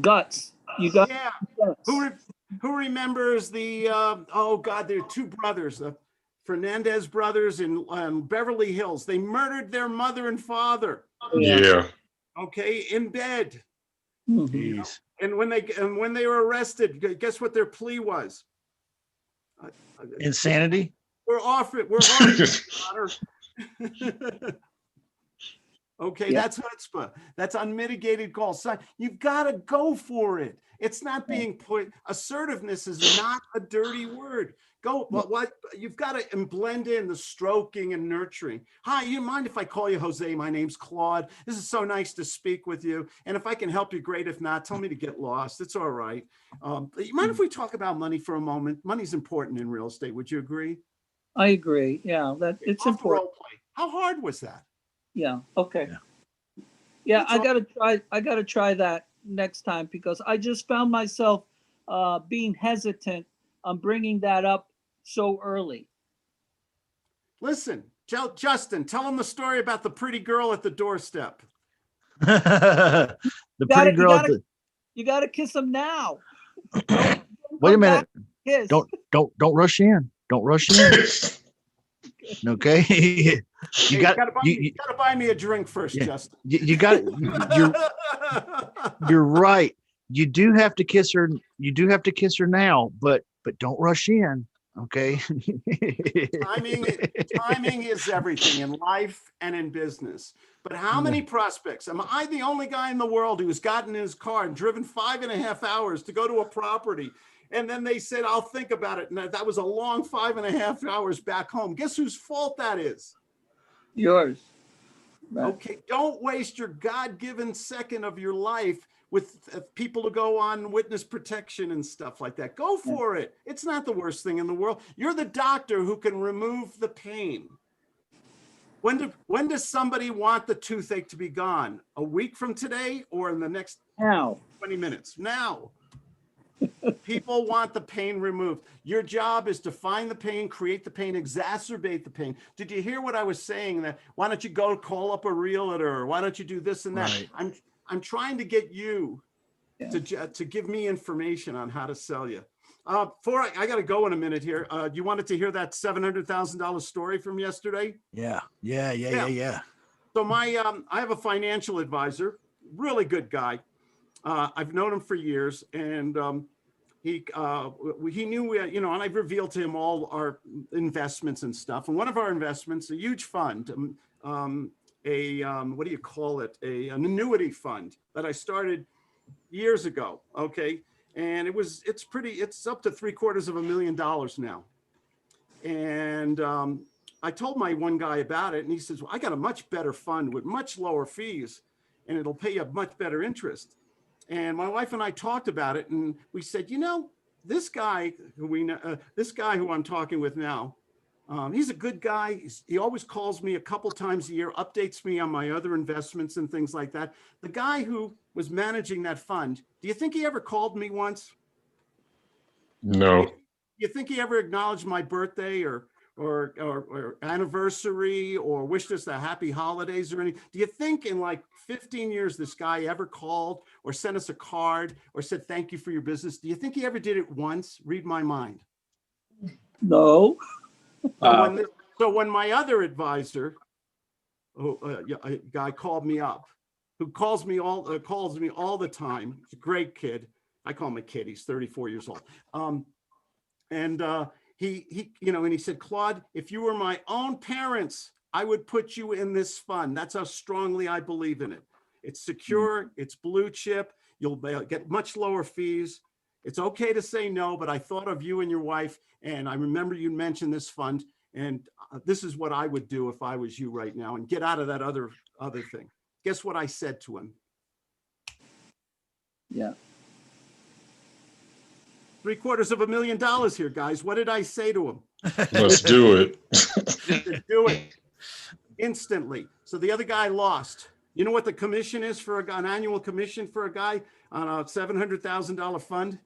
Guts. You got.
Yeah.
Guts.
Who remembers the? Oh God, there are two brothers, the Fernandez brothers in Beverly Hills. They murdered their mother and father.
Yeah.
Okay, in bed.
Jeez.
And when they were arrested, guess what their plea was?
Insanity.
We're off it. Okay,
Yeah.
that's chutzpah. That's unmitigated gall. So you've got to go for it. It's not being put. Assertiveness is not a dirty word. Go. What you've got to blend in the stroking and nurturing. Hi, you mind if I call you Jose? My name's Claude. This is so nice to speak with you. And if I can help you, great. If not, tell me to get lost. It's all right. You mind if we talk about money for a moment? Money's important in real estate. Would you agree?
I agree. Yeah, that it's important.
Role play. How hard was that?
Yeah. Okay. Yeah, I gotta try that next time, because I just found myself being hesitant on bringing that up so early.
Listen, Justin, tell him the story about the pretty girl at the doorstep.
The pretty girl.
You gotta kiss him now.
Wait a minute.
Kiss.
Don't rush in. Don't rush in. Okay. You gotta
buy me a drink first, Justin.
You're right. You do have to kiss her. You do have to kiss her now, but don't rush in. Okay.
Timing is everything in life and in business. But how many prospects? Am I the only guy in the world who's gotten in his car and driven 5.5 hours to go to a property? And then they said, I'll think about it. And that was a long 5.5 hours back home. Guess whose fault that is?
Yours.
Right. Okay. Don't waste your God-given second of your life with people to go on witness protection and stuff like that. Go for it. It's not the worst thing in the world. You're the doctor who can remove the pain. When does somebody want the toothache to be gone? A week from today or in the next 20 minutes? Now. People want the pain removed. Your job is to find the pain, create the pain, exacerbate the pain. Did you hear what I was saying? That why don't you go call up a realtor? Or why don't you do this and that? Right. I'm trying to get you to give me information on how to sell you. I got to go in a minute here. You wanted to hear that $700,000 story from yesterday?
Yeah.
So I have a financial advisor, really good guy. I've known him for years, and he knew, and I've revealed to him all our investments and stuff. And one of our investments, a huge fund, what do you call it? An annuity fund that I started years ago. Okay. And it's up to $750,000 now. And I told my one guy about it, and he says, well, I got a much better fund with much lower fees, and it'll pay you much better interest. And my wife and I talked about it, and we said, this guy who I'm talking with now, he's a good guy. He always calls me a couple times a year, updates me on my other investments and things like that. The guy who was managing that fund, do you think he ever called me once?
No.
Do you think he ever acknowledged my birthday or or anniversary or wished us a happy holidays or anything? Do you think in like 15 years this guy ever called or sent us a card or said thank you for your business? Do you think he ever did it once? Read my mind.
No.
So when my other advisor, a guy called me up, who calls me all the time. He's a great kid. I call him a kid. He's 34 years old. He said, Claude, if you were my own parents, I would put you in this fund. That's how strongly I believe in it. It's secure. It's blue chip. You'll get much lower fees. It's okay to say no, but I thought of you and your wife, and I remember you mentioned this fund, and this is what I would do if I was you right now, and get out of that other thing. Guess what I said to him?
Yeah.
$750,000 here, guys. What did I say to him?
Let's do it.
Do it instantly. So the other guy lost. You know what the commission is for an annual commission for a guy on a $700,000 fund?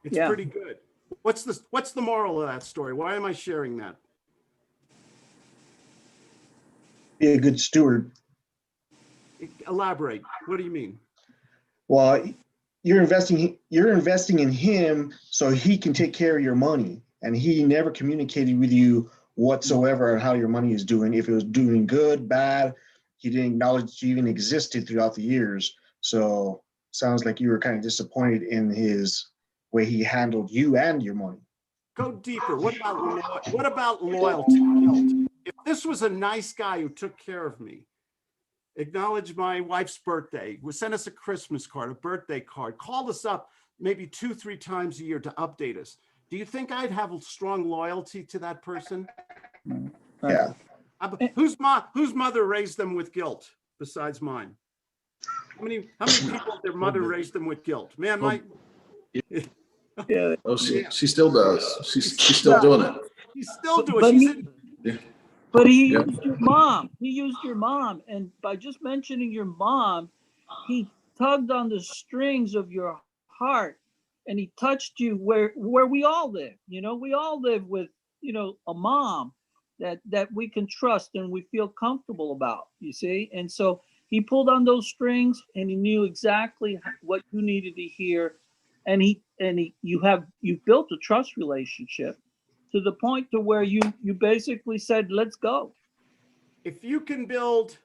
It's pretty good. What's the moral of that story? Why am I sharing that?
Be a good steward.
Elaborate. What do you mean?
Well, you're investing in him so he can take care of your money, and he never communicated with you whatsoever on how your money is doing. If it was doing good, bad, he didn't acknowledge you even existed throughout the years. So sounds like you were kind of disappointed in his way he handled you and your money.
Go deeper. What about loyalty? If this was a nice guy who took care of me, acknowledged my wife's birthday, would send us a Christmas card, a birthday card, called us up maybe 2-3 times a year to update us, do you think I'd have a strong loyalty to that person?
Yeah.
Whose mother raised them with guilt besides mine? How many people their mother raised them with guilt? Man,
Yeah. Oh, she still does. She's still doing it.
She's still doing it.
But he used your mom. He used your mom, and by just mentioning your mom, he tugged on the strings of your heart, and he touched you where we all live. You know, we all live with, you know, a mom that we can trust and we feel comfortable about. You see, and so he pulled on those strings, and he knew exactly what you needed to hear, and you built a trust relationship to the point to where you basically said, let's go.
If you can build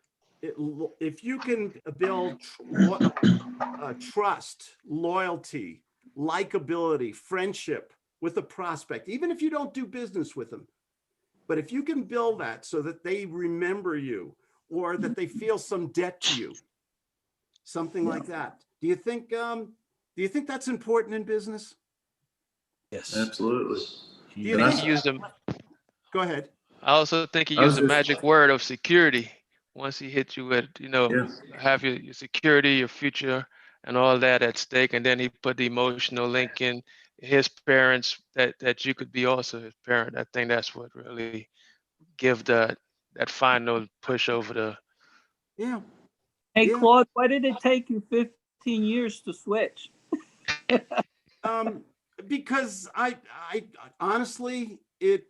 trust, loyalty, likability, friendship with a prospect, even if you don't do business with them, but if you can build that so that they remember you or that they feel some debt to you, something like that. Do you think that's important in business?
Yes,
absolutely.
I think he used them.
Go ahead.
I also think he used the magic word of security. Once he hit you with, have your security, your future, and all that at stake, and then he put the emotional link in his parents that you could be also his parent. I think that's what really give that final push over the.
Yeah.
Hey, Claude, why did it take you 15 years to switch?
Because I honestly, it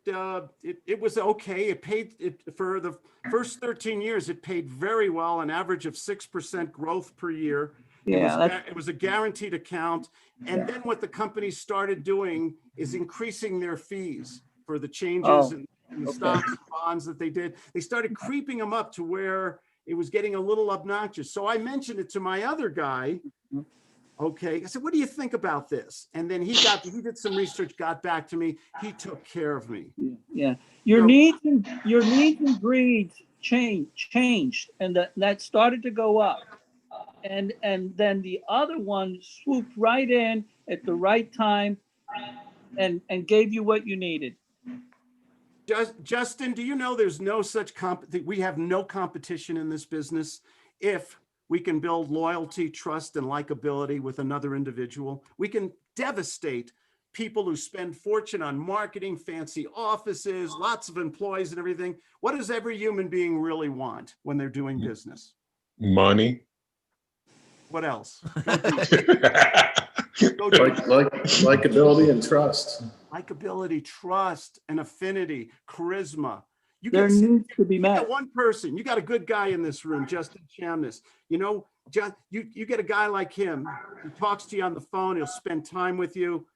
was okay. It paid for the first 13 years. It paid very well, an average of 6% growth per year.
Yeah,
it was a guaranteed account. And then what the company started doing is increasing their fees for the changes in the stocks and bonds that they did. They started creeping them up to where it was getting a little obnoxious. So I mentioned it to my other guy. Okay, I said, what do you think about this? And then he did some research, got back to me. He took care of me.
Yeah, your needs and greed changed, and that started to go up, and then the other one swooped right in at the right time, and gave you what you needed.
Justin, do you know there's no such we have no competition in this business if we can build loyalty, trust, and likability with another individual. We can devastate people who spend fortune on marketing, fancy offices, lots of employees and everything. What does every human being really want when they're doing business?
Money.
What else?
Likability and trust.
likability, trust, and affinity, charisma. You
There
get,
needs to be
you
met.
got one person. You got a good guy in this room, Justin Chamness. You know, you get a guy like him. He talks to you on the phone. He'll spend time with you.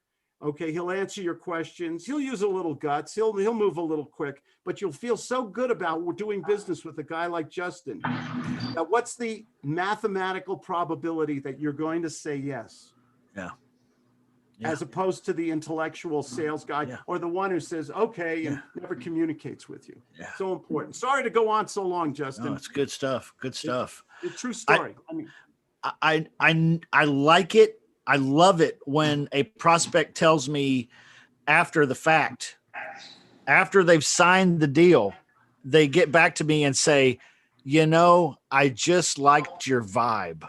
Okay, he'll answer your questions. He'll use a little guts. He'll move a little quick, but you'll feel so good about doing business with a guy like Justin. Now, what's the mathematical probability that you're going to say yes?
Yeah.
As opposed to the intellectual sales guy or the one who says, okay, and never communicates with you. So important. Sorry to go on so long, Justin.
No, it's good stuff. Good stuff.
It's a true story.
I like it. I love it when a prospect tells me after the fact, after they've signed the deal, they get back to me and say, you know, I just liked your vibe.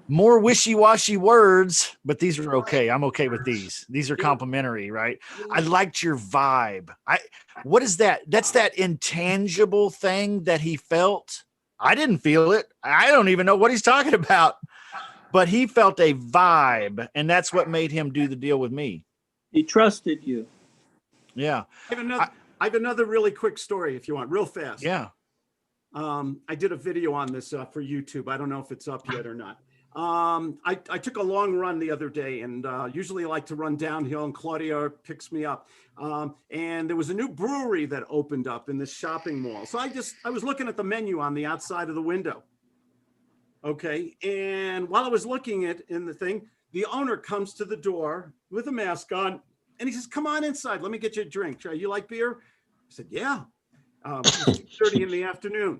More wishy-washy words, but these are okay. I'm okay with these. These are complimentary, right? I liked your vibe. What is that? That's that intangible thing that he felt. I didn't feel it. I don't even know what he's talking about. But he felt a vibe, and that's what made him do the deal with me.
He trusted you.
Yeah. I have another really quick story if you want, real fast.
Yeah.
I did a video on this for YouTube. I don't know if it's up yet or not. I took a long run the other day, and usually I like to run downhill, and Claudia picks me up. And there was a new brewery that opened up in this shopping mall. So I was looking at the menu on the outside of the window. Okay. And while I was looking in the thing, the owner comes to the door with a mask on, and he says, come on inside. Let me get you a drink. You like beer? I said, yeah. It was 2:30 in the afternoon.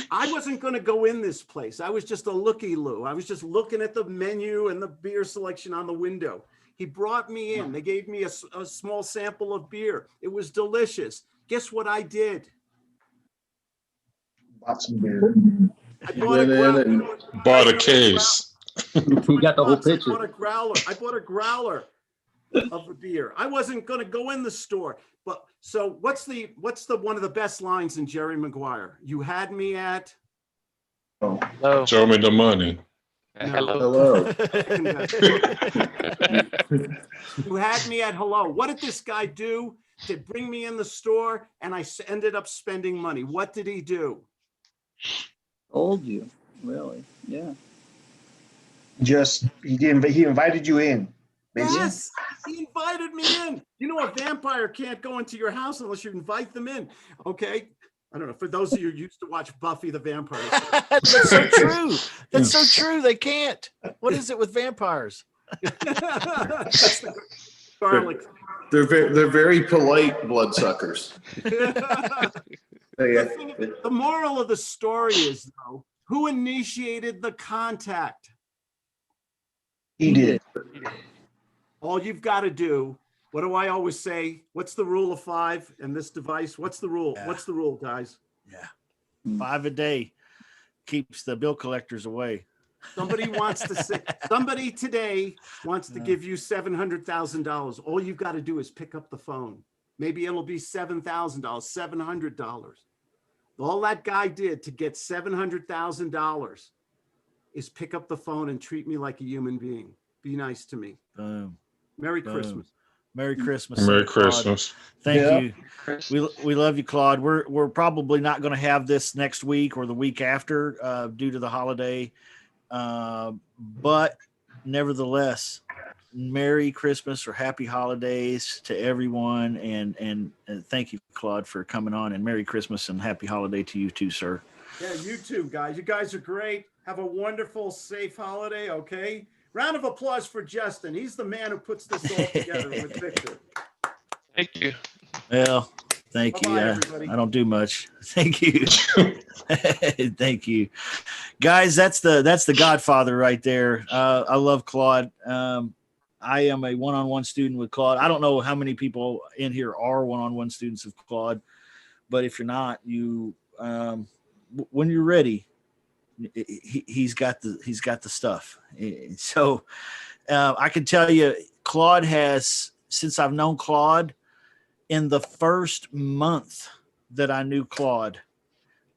I wasn't going to go in this place. I was just a looky-loo. I was just looking at the menu and the beer selection on the window. He brought me in. They gave me a small sample of beer. It was delicious. Guess what I did?
Bought some beer.
I bought a
case.
You got the whole picture.
I bought a growler of a beer. I wasn't going to go in the store. But so what's the one of the best lines in Jerry Maguire? You had me at
Hello. Show me the money.
Hello. You had me at hello. What did this guy do to bring me in the store? And I ended up spending money. What did he do?
Told you, really? Yeah.
He invited you in. Basically.
Yes, he invited me in. You know, a vampire can't go into your house unless you invite them in. Okay. I don't know. For those of you who used to watch Buffy the Vampire Slayer.
That's so true. That's so true. They can't. What is it with vampires?
They're very polite bloodsuckers.
The moral of the story is, though, who initiated the contact?
He did.
All you've got to do, what do I always say? What's the rule of 5 in this device? What's the rule? What's the rule, guys?
Yeah. 5 a day keeps the bill collectors away.
Somebody wants to say, somebody today wants to give you $700,000. All you've got to do is pick up the phone. Maybe it'll be $7,000, $700. All that guy did to get $700,000 is pick up the phone and treat me like a human being. Be nice to me.
Boom.
Merry
Boom.
Christmas.
Merry Christmas.
Merry
Claude.
Christmas.
Thank you. We love you, Claude. We're probably not going to have this next week or the week after due to the holiday. But nevertheless, Merry Christmas or Happy Holidays to everyone. And thank you, Claude, for coming on, and Merry Christmas and Happy Holiday to you too, sir.
Yeah, you too, guys. You guys are great. Have a wonderful, safe holiday, okay? Round of applause for Justin. He's the man who puts this all together with Victor.
Thank you.
Well, thank you. I don't do much. Thank you. Thank you, guys. That's the Godfather right there. I love Claude. I am a one-on-one student with Claude. I don't know how many people in here are one-on-one students of Claude, but if you're not, when you're ready, he's got the stuff. So I can tell you, Claude has, since I've known Claude, in the first month that I knew Claude,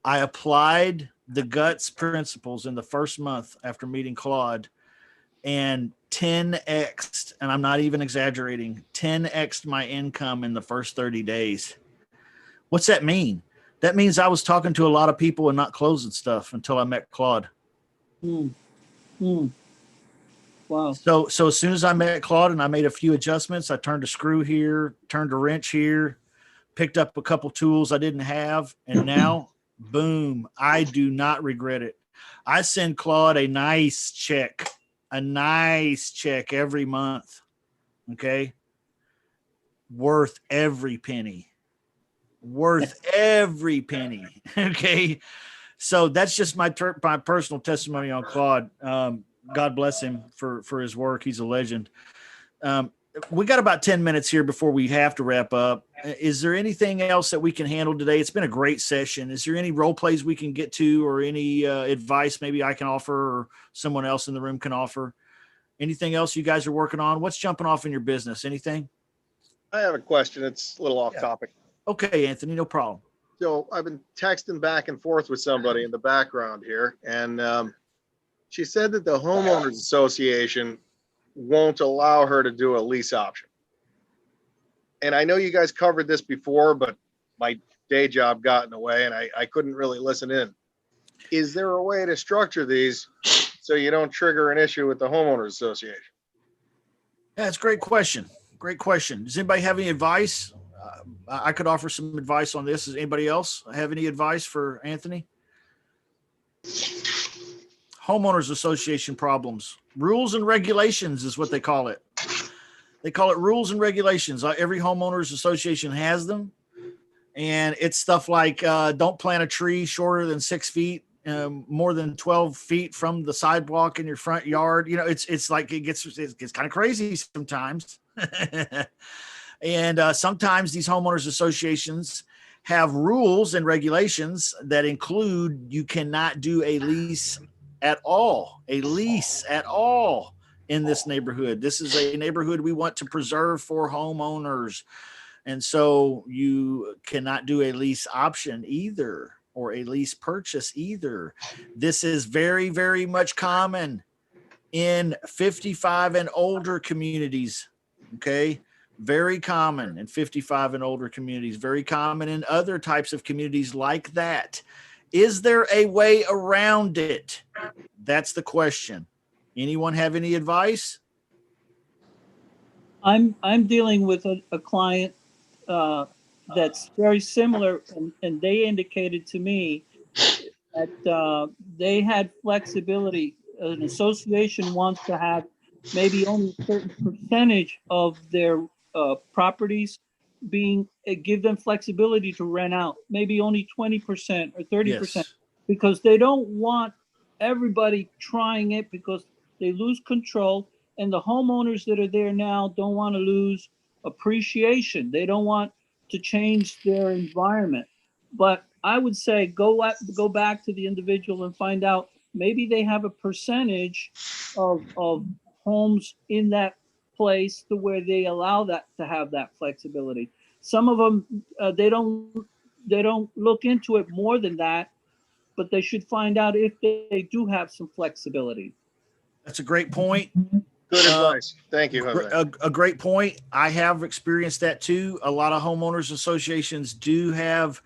I applied the guts principles in the first month after meeting Claude, and 10x, and I'm not even exaggerating, 10x my income in the first 30 days. What's that mean? That means I was talking to a lot of people and not closing stuff until I met Claude.
Wow.
So as soon as I met Claude and I made a few adjustments, I turned a screw here, turned a wrench here, picked up a couple tools I didn't have, and now, boom, I do not regret it. I send Claude a nice check every month, okay? Worth every penny, okay? So that's just my personal testimony on Claude. God bless him for his work. He's a legend. We got about 10 minutes here before we have to wrap up. Is there anything else that we can handle today? It's been a great session. Is there any role plays we can get to, or any advice maybe I can offer or someone else in the room can offer? Anything else you guys are working on? What's jumping off in your business? Anything?
I have a question. It's a little off topic.
Okay, Anthony, no problem.
So I've been texting back and forth with somebody in the background here, and she said that the homeowners association won't allow her to do a lease option. And I know you guys covered this before, but my day job got in the way and I couldn't really listen in. Is there a way to structure these so you don't trigger an issue with the homeowners association?
Yeah, it's a great question. Great question. Does anybody have any advice? I could offer some advice on this. Does anybody else have any advice for Anthony? Homeowners association problems. Rules and regulations is what they call it. They call it rules and regulations. Every homeowners association has them. And it's stuff like don't plant a tree shorter than 6 feet, more than 12 feet from the sidewalk in your front yard. You know, it's like it gets kind of crazy sometimes. And sometimes these homeowners associations have rules and regulations that include you cannot do a lease at all in this neighborhood. This is a neighborhood we want to preserve for homeowners. And so you cannot do a lease option either, or a lease purchase either. This is very, very much common in 55 and older communities. Okay. Very common in 55 and older communities, very common in other types of communities like that. Is there a way around it? That's the question. Anyone have any advice?
I'm dealing with a client that's very similar, and they indicated to me that they had flexibility. An association wants to have maybe only a certain percentage of their properties being give them flexibility to rent out, maybe only 20% or 30%, because they don't want everybody trying it, because they lose control, and the homeowners that are there now don't want to lose appreciation. They don't want to change their environment. But I would say go back to the individual and find out, maybe they have a percentage of homes in that place to where they allow that to have that flexibility. Some of them they don't look into it more than that, but they should find out if they do have some flexibility.
That's a great point.
Good advice. Thank you, Jose.
A great point. I have experienced that too. A lot of homeowners associations do have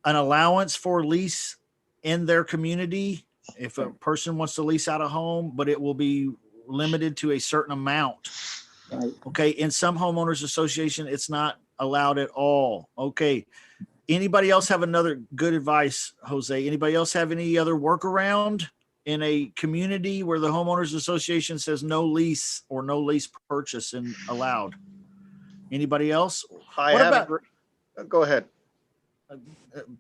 an allowance for lease in their community if a person wants to lease out a home, but it will be limited to a certain amount.
Right.
Okay. In some homeowners association, it's not allowed at all. Okay. Anybody else have another good advice, Jose? Anybody else have any other workaround in a community where the homeowners association says no lease or no lease purchase and allowed? Anybody else?
Go ahead.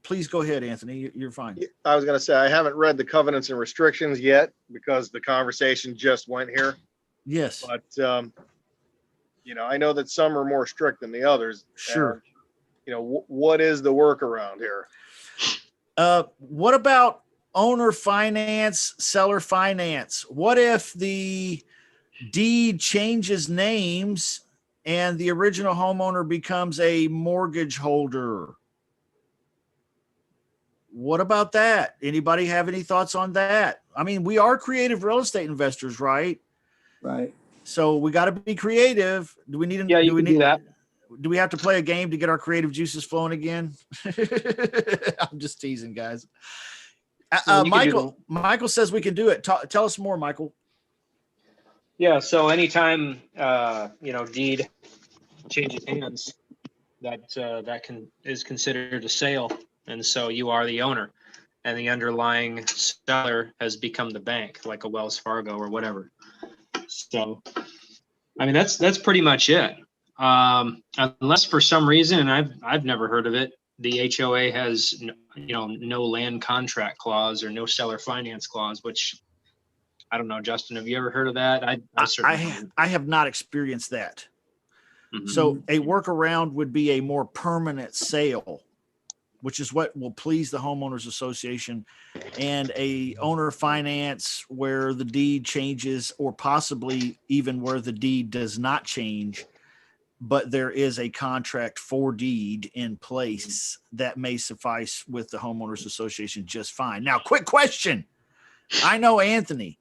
Please go ahead, Anthony. You're fine.
I was going to say, I haven't read the covenants and restrictions yet because the conversation just went here.
Yes.
But, I know that some are more strict than the others.
Sure.
And, what is the workaround here?
What about owner finance, seller finance? What if the deed changes names and the original homeowner becomes a mortgage holder? What about that? Anybody have any thoughts on that? I mean, we are creative real estate investors, right?
Right.
So we got to be creative. Do we need?
Yeah, you
do we
can
need
do that.
Do we have to play a game to get our creative juices flowing again? I'm just teasing, guys.
You can do
Michael says we can do it. Tell us more, Michael.
Yeah, so anytime deed changes hands, that is considered a sale, and so you are the owner, and the underlying seller has become the bank, like a Wells Fargo or whatever. So, I mean, that's pretty much it. Unless for some reason, and I've never heard of it, the HOA has no land contract clause or no seller finance clause, which I don't know. Justin, have you ever heard of that? I certainly haven't.
I have not experienced that.
Mhm.
So a workaround would be a more permanent sale, which is what will please the homeowners association, and a owner finance where the deed changes, or possibly even where the deed does not change, but there is a contract for deed in place that may suffice with the homeowners association just fine. Now, quick question. I know Anthony.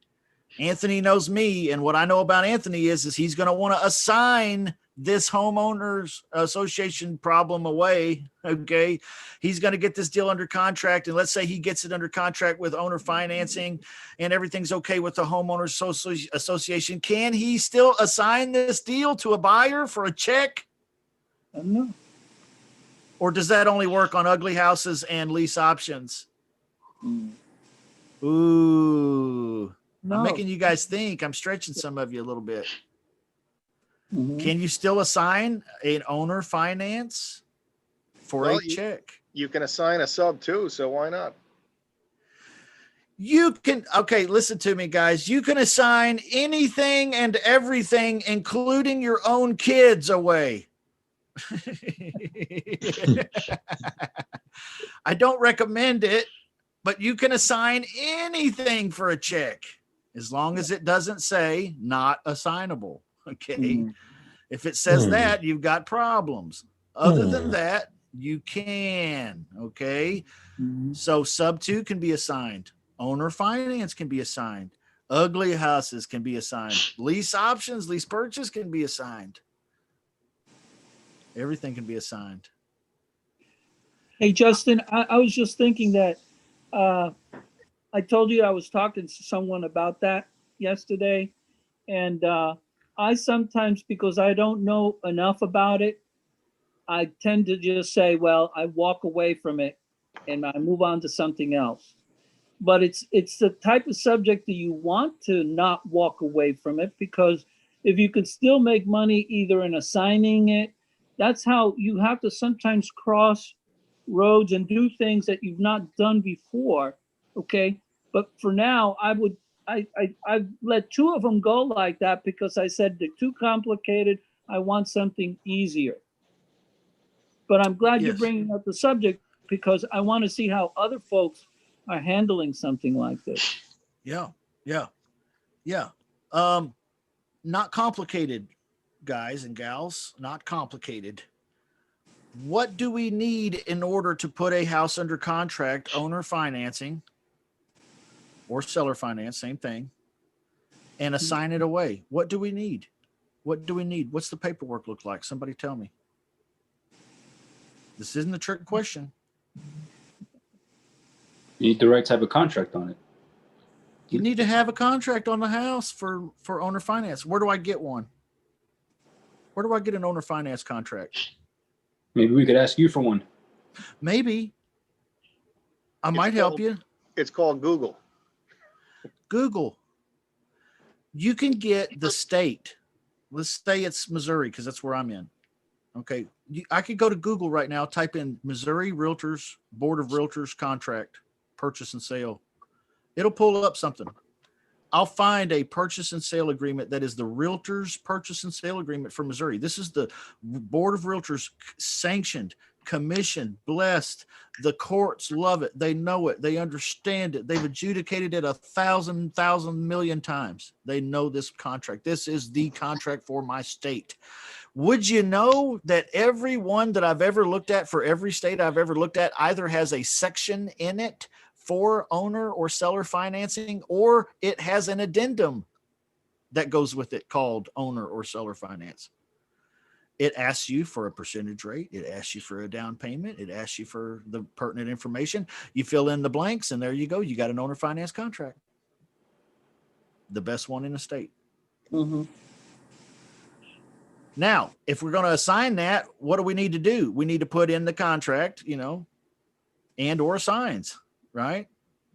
Anthony knows me, and what I know about Anthony is he's going to want to assign this homeowners association problem away. Okay. He's going to get this deal under contract. And let's say he gets it under contract with owner financing and everything's okay with the homeowners association. Can he still assign this deal to a buyer for a check?
I don't know.
Or does that only work on ugly houses and lease options? Ooh,
No.
I'm making you guys think. I'm stretching some of you a little bit.
Mhm.
Can you still assign an owner finance for a check?
You can assign a sub too, so why not?
You can, okay, listen to me, guys. You can assign anything and everything, including your own kids, away. I don't recommend it, but you can assign anything for a check as long as it doesn't say not assignable. Okay. If it says that, you've got problems. Other than that, you can. Okay. So sub 2 can be assigned. Owner finance can be assigned. Ugly houses can be assigned. Lease options, lease purchase can be assigned. Everything can be assigned.
Hey, Justin, I was just thinking that I told you I was talking to someone about that yesterday. And I sometimes, because I don't know enough about it, I tend to just say, well, I walk away from it and I move on to something else. But it's the type of subject that you want to not walk away from it, because if you could still make money either in assigning it, that's how you have to sometimes cross roads and do things that you've not done before. Okay. But for now, I've let 2 of them go like that because I said they're too complicated. I want something easier. But I'm glad you're bringing up the subject because I want to see how other folks are handling something like this.
Yeah. Not complicated, guys and gals, not complicated. What do we need in order to put a house under contract, owner financing or seller finance, same thing, and assign it away? What do we need? What do we need? What's the paperwork look like? Somebody tell me. This isn't a trick question.
You need the right type of contract on it.
You need to have a contract on the house for owner finance. Where do I get one? Where do I get an owner finance contract?
Maybe we could ask you for one.
Maybe. I might help you.
It's called Google.
Google. You can get the state. Let's say it's Missouri because that's where I'm in. Okay. I could go to Google right now, type in Missouri Realtors, Board of Realtors contract, purchase and sale. It'll pull up something. I'll find a purchase and sale agreement that is the Realtors purchase and sale agreement for Missouri. This is the Board of Realtors sanctioned, commissioned, blessed. The courts love it. They know it. They understand it. They've adjudicated it 1,000 million times. They know this contract. This is the contract for my state. Would you know that every one that I've ever looked at for every state I've ever looked at either has a section in it for owner or seller financing, or it has an addendum that goes with it called owner or seller finance. It asks you for a percentage rate. It asks you for a down payment. It asks you for the pertinent information. You fill in the blanks, and there you go. You got an owner finance contract. The best one in the state.
Mm-hmm.
Now, if we're going to assign that, what do we need to do? We need to put in the contract, and or signs, right?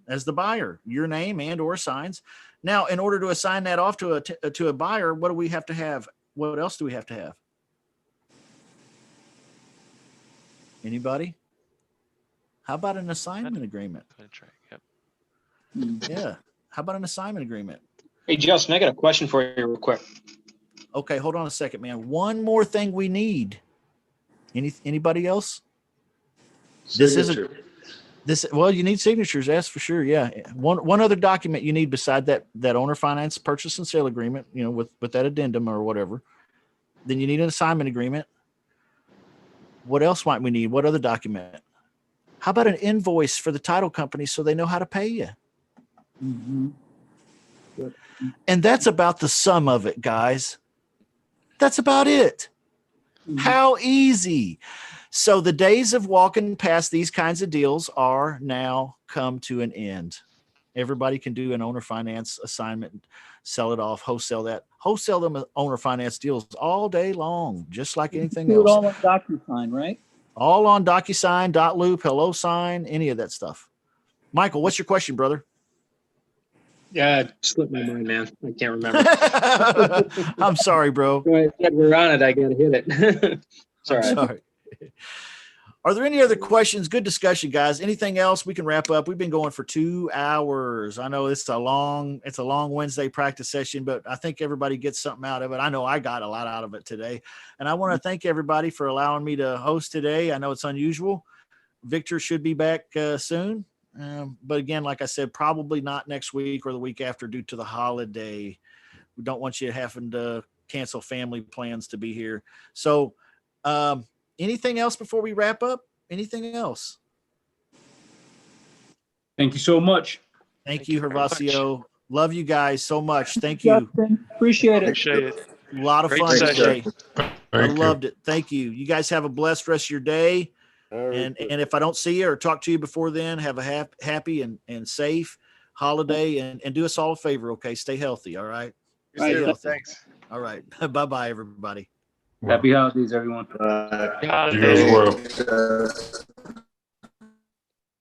As the buyer, your name and or signs. Now, in order to assign that off to a buyer, what do we have to have? What else do we have to have? Anybody? How about an assignment agreement?
Contract. Yep.
Yeah. How about an assignment agreement?
Hey, Justin, I got a question for you real quick.
Okay, hold on a second, man. One more thing we need. Anybody else?
Signature.
Well, you need signatures, that's for sure. Yeah. One other document you need beside that owner finance purchase and sale agreement, with that addendum or whatever. Then you need an assignment agreement. What else might we need? What other document? How about an invoice for the title company so they know how to pay you?
Mm-hmm.
And that's about the sum of it, guys. That's about it.
Mm-hmm.
How easy. So the days of walking past these kinds of deals are now come to an end. Everybody can do an owner finance assignment, sell it off, wholesale them owner finance deals all day long, just like anything
Do it
else.
all on DocuSign, right?
All on DocuSign, .loop, HelloSign, any of that stuff. Michael, what's your question, brother?
Yeah, it slipped my mind, man. I can't remember.
I'm sorry, bro.
When I said we're on it, I gotta hit it.
I'm sorry. Are there any other questions? Good discussion, guys. Anything else? We can wrap up. We've been going for 2 hours. I know it's a long Wednesday practice session, but I think everybody gets something out of it. I know I got a lot out of it today. And I want to thank everybody for allowing me to host today. I know it's unusual. Victor should be back soon. But again, like I said, probably not next week or the week after due to the holiday. We don't want you having to cancel family plans to be here. So, anything else before we wrap up? Anything else?
Thank you so much.
Thank you, Gervasio. Love you guys so much. Thank you.
Justin, appreciate it.
Appreciate it.
A lot of
Great
fun
session.
today. I loved it. Thank you. You guys have a blessed rest of your day. And if I don't see you or talk to you before then, have a happy and safe holiday and do us all a favor. Okay. Stay healthy. All right. Stay healthy. Thanks. All right. Bye-bye, everybody.
Happy holidays, everyone.
You as well.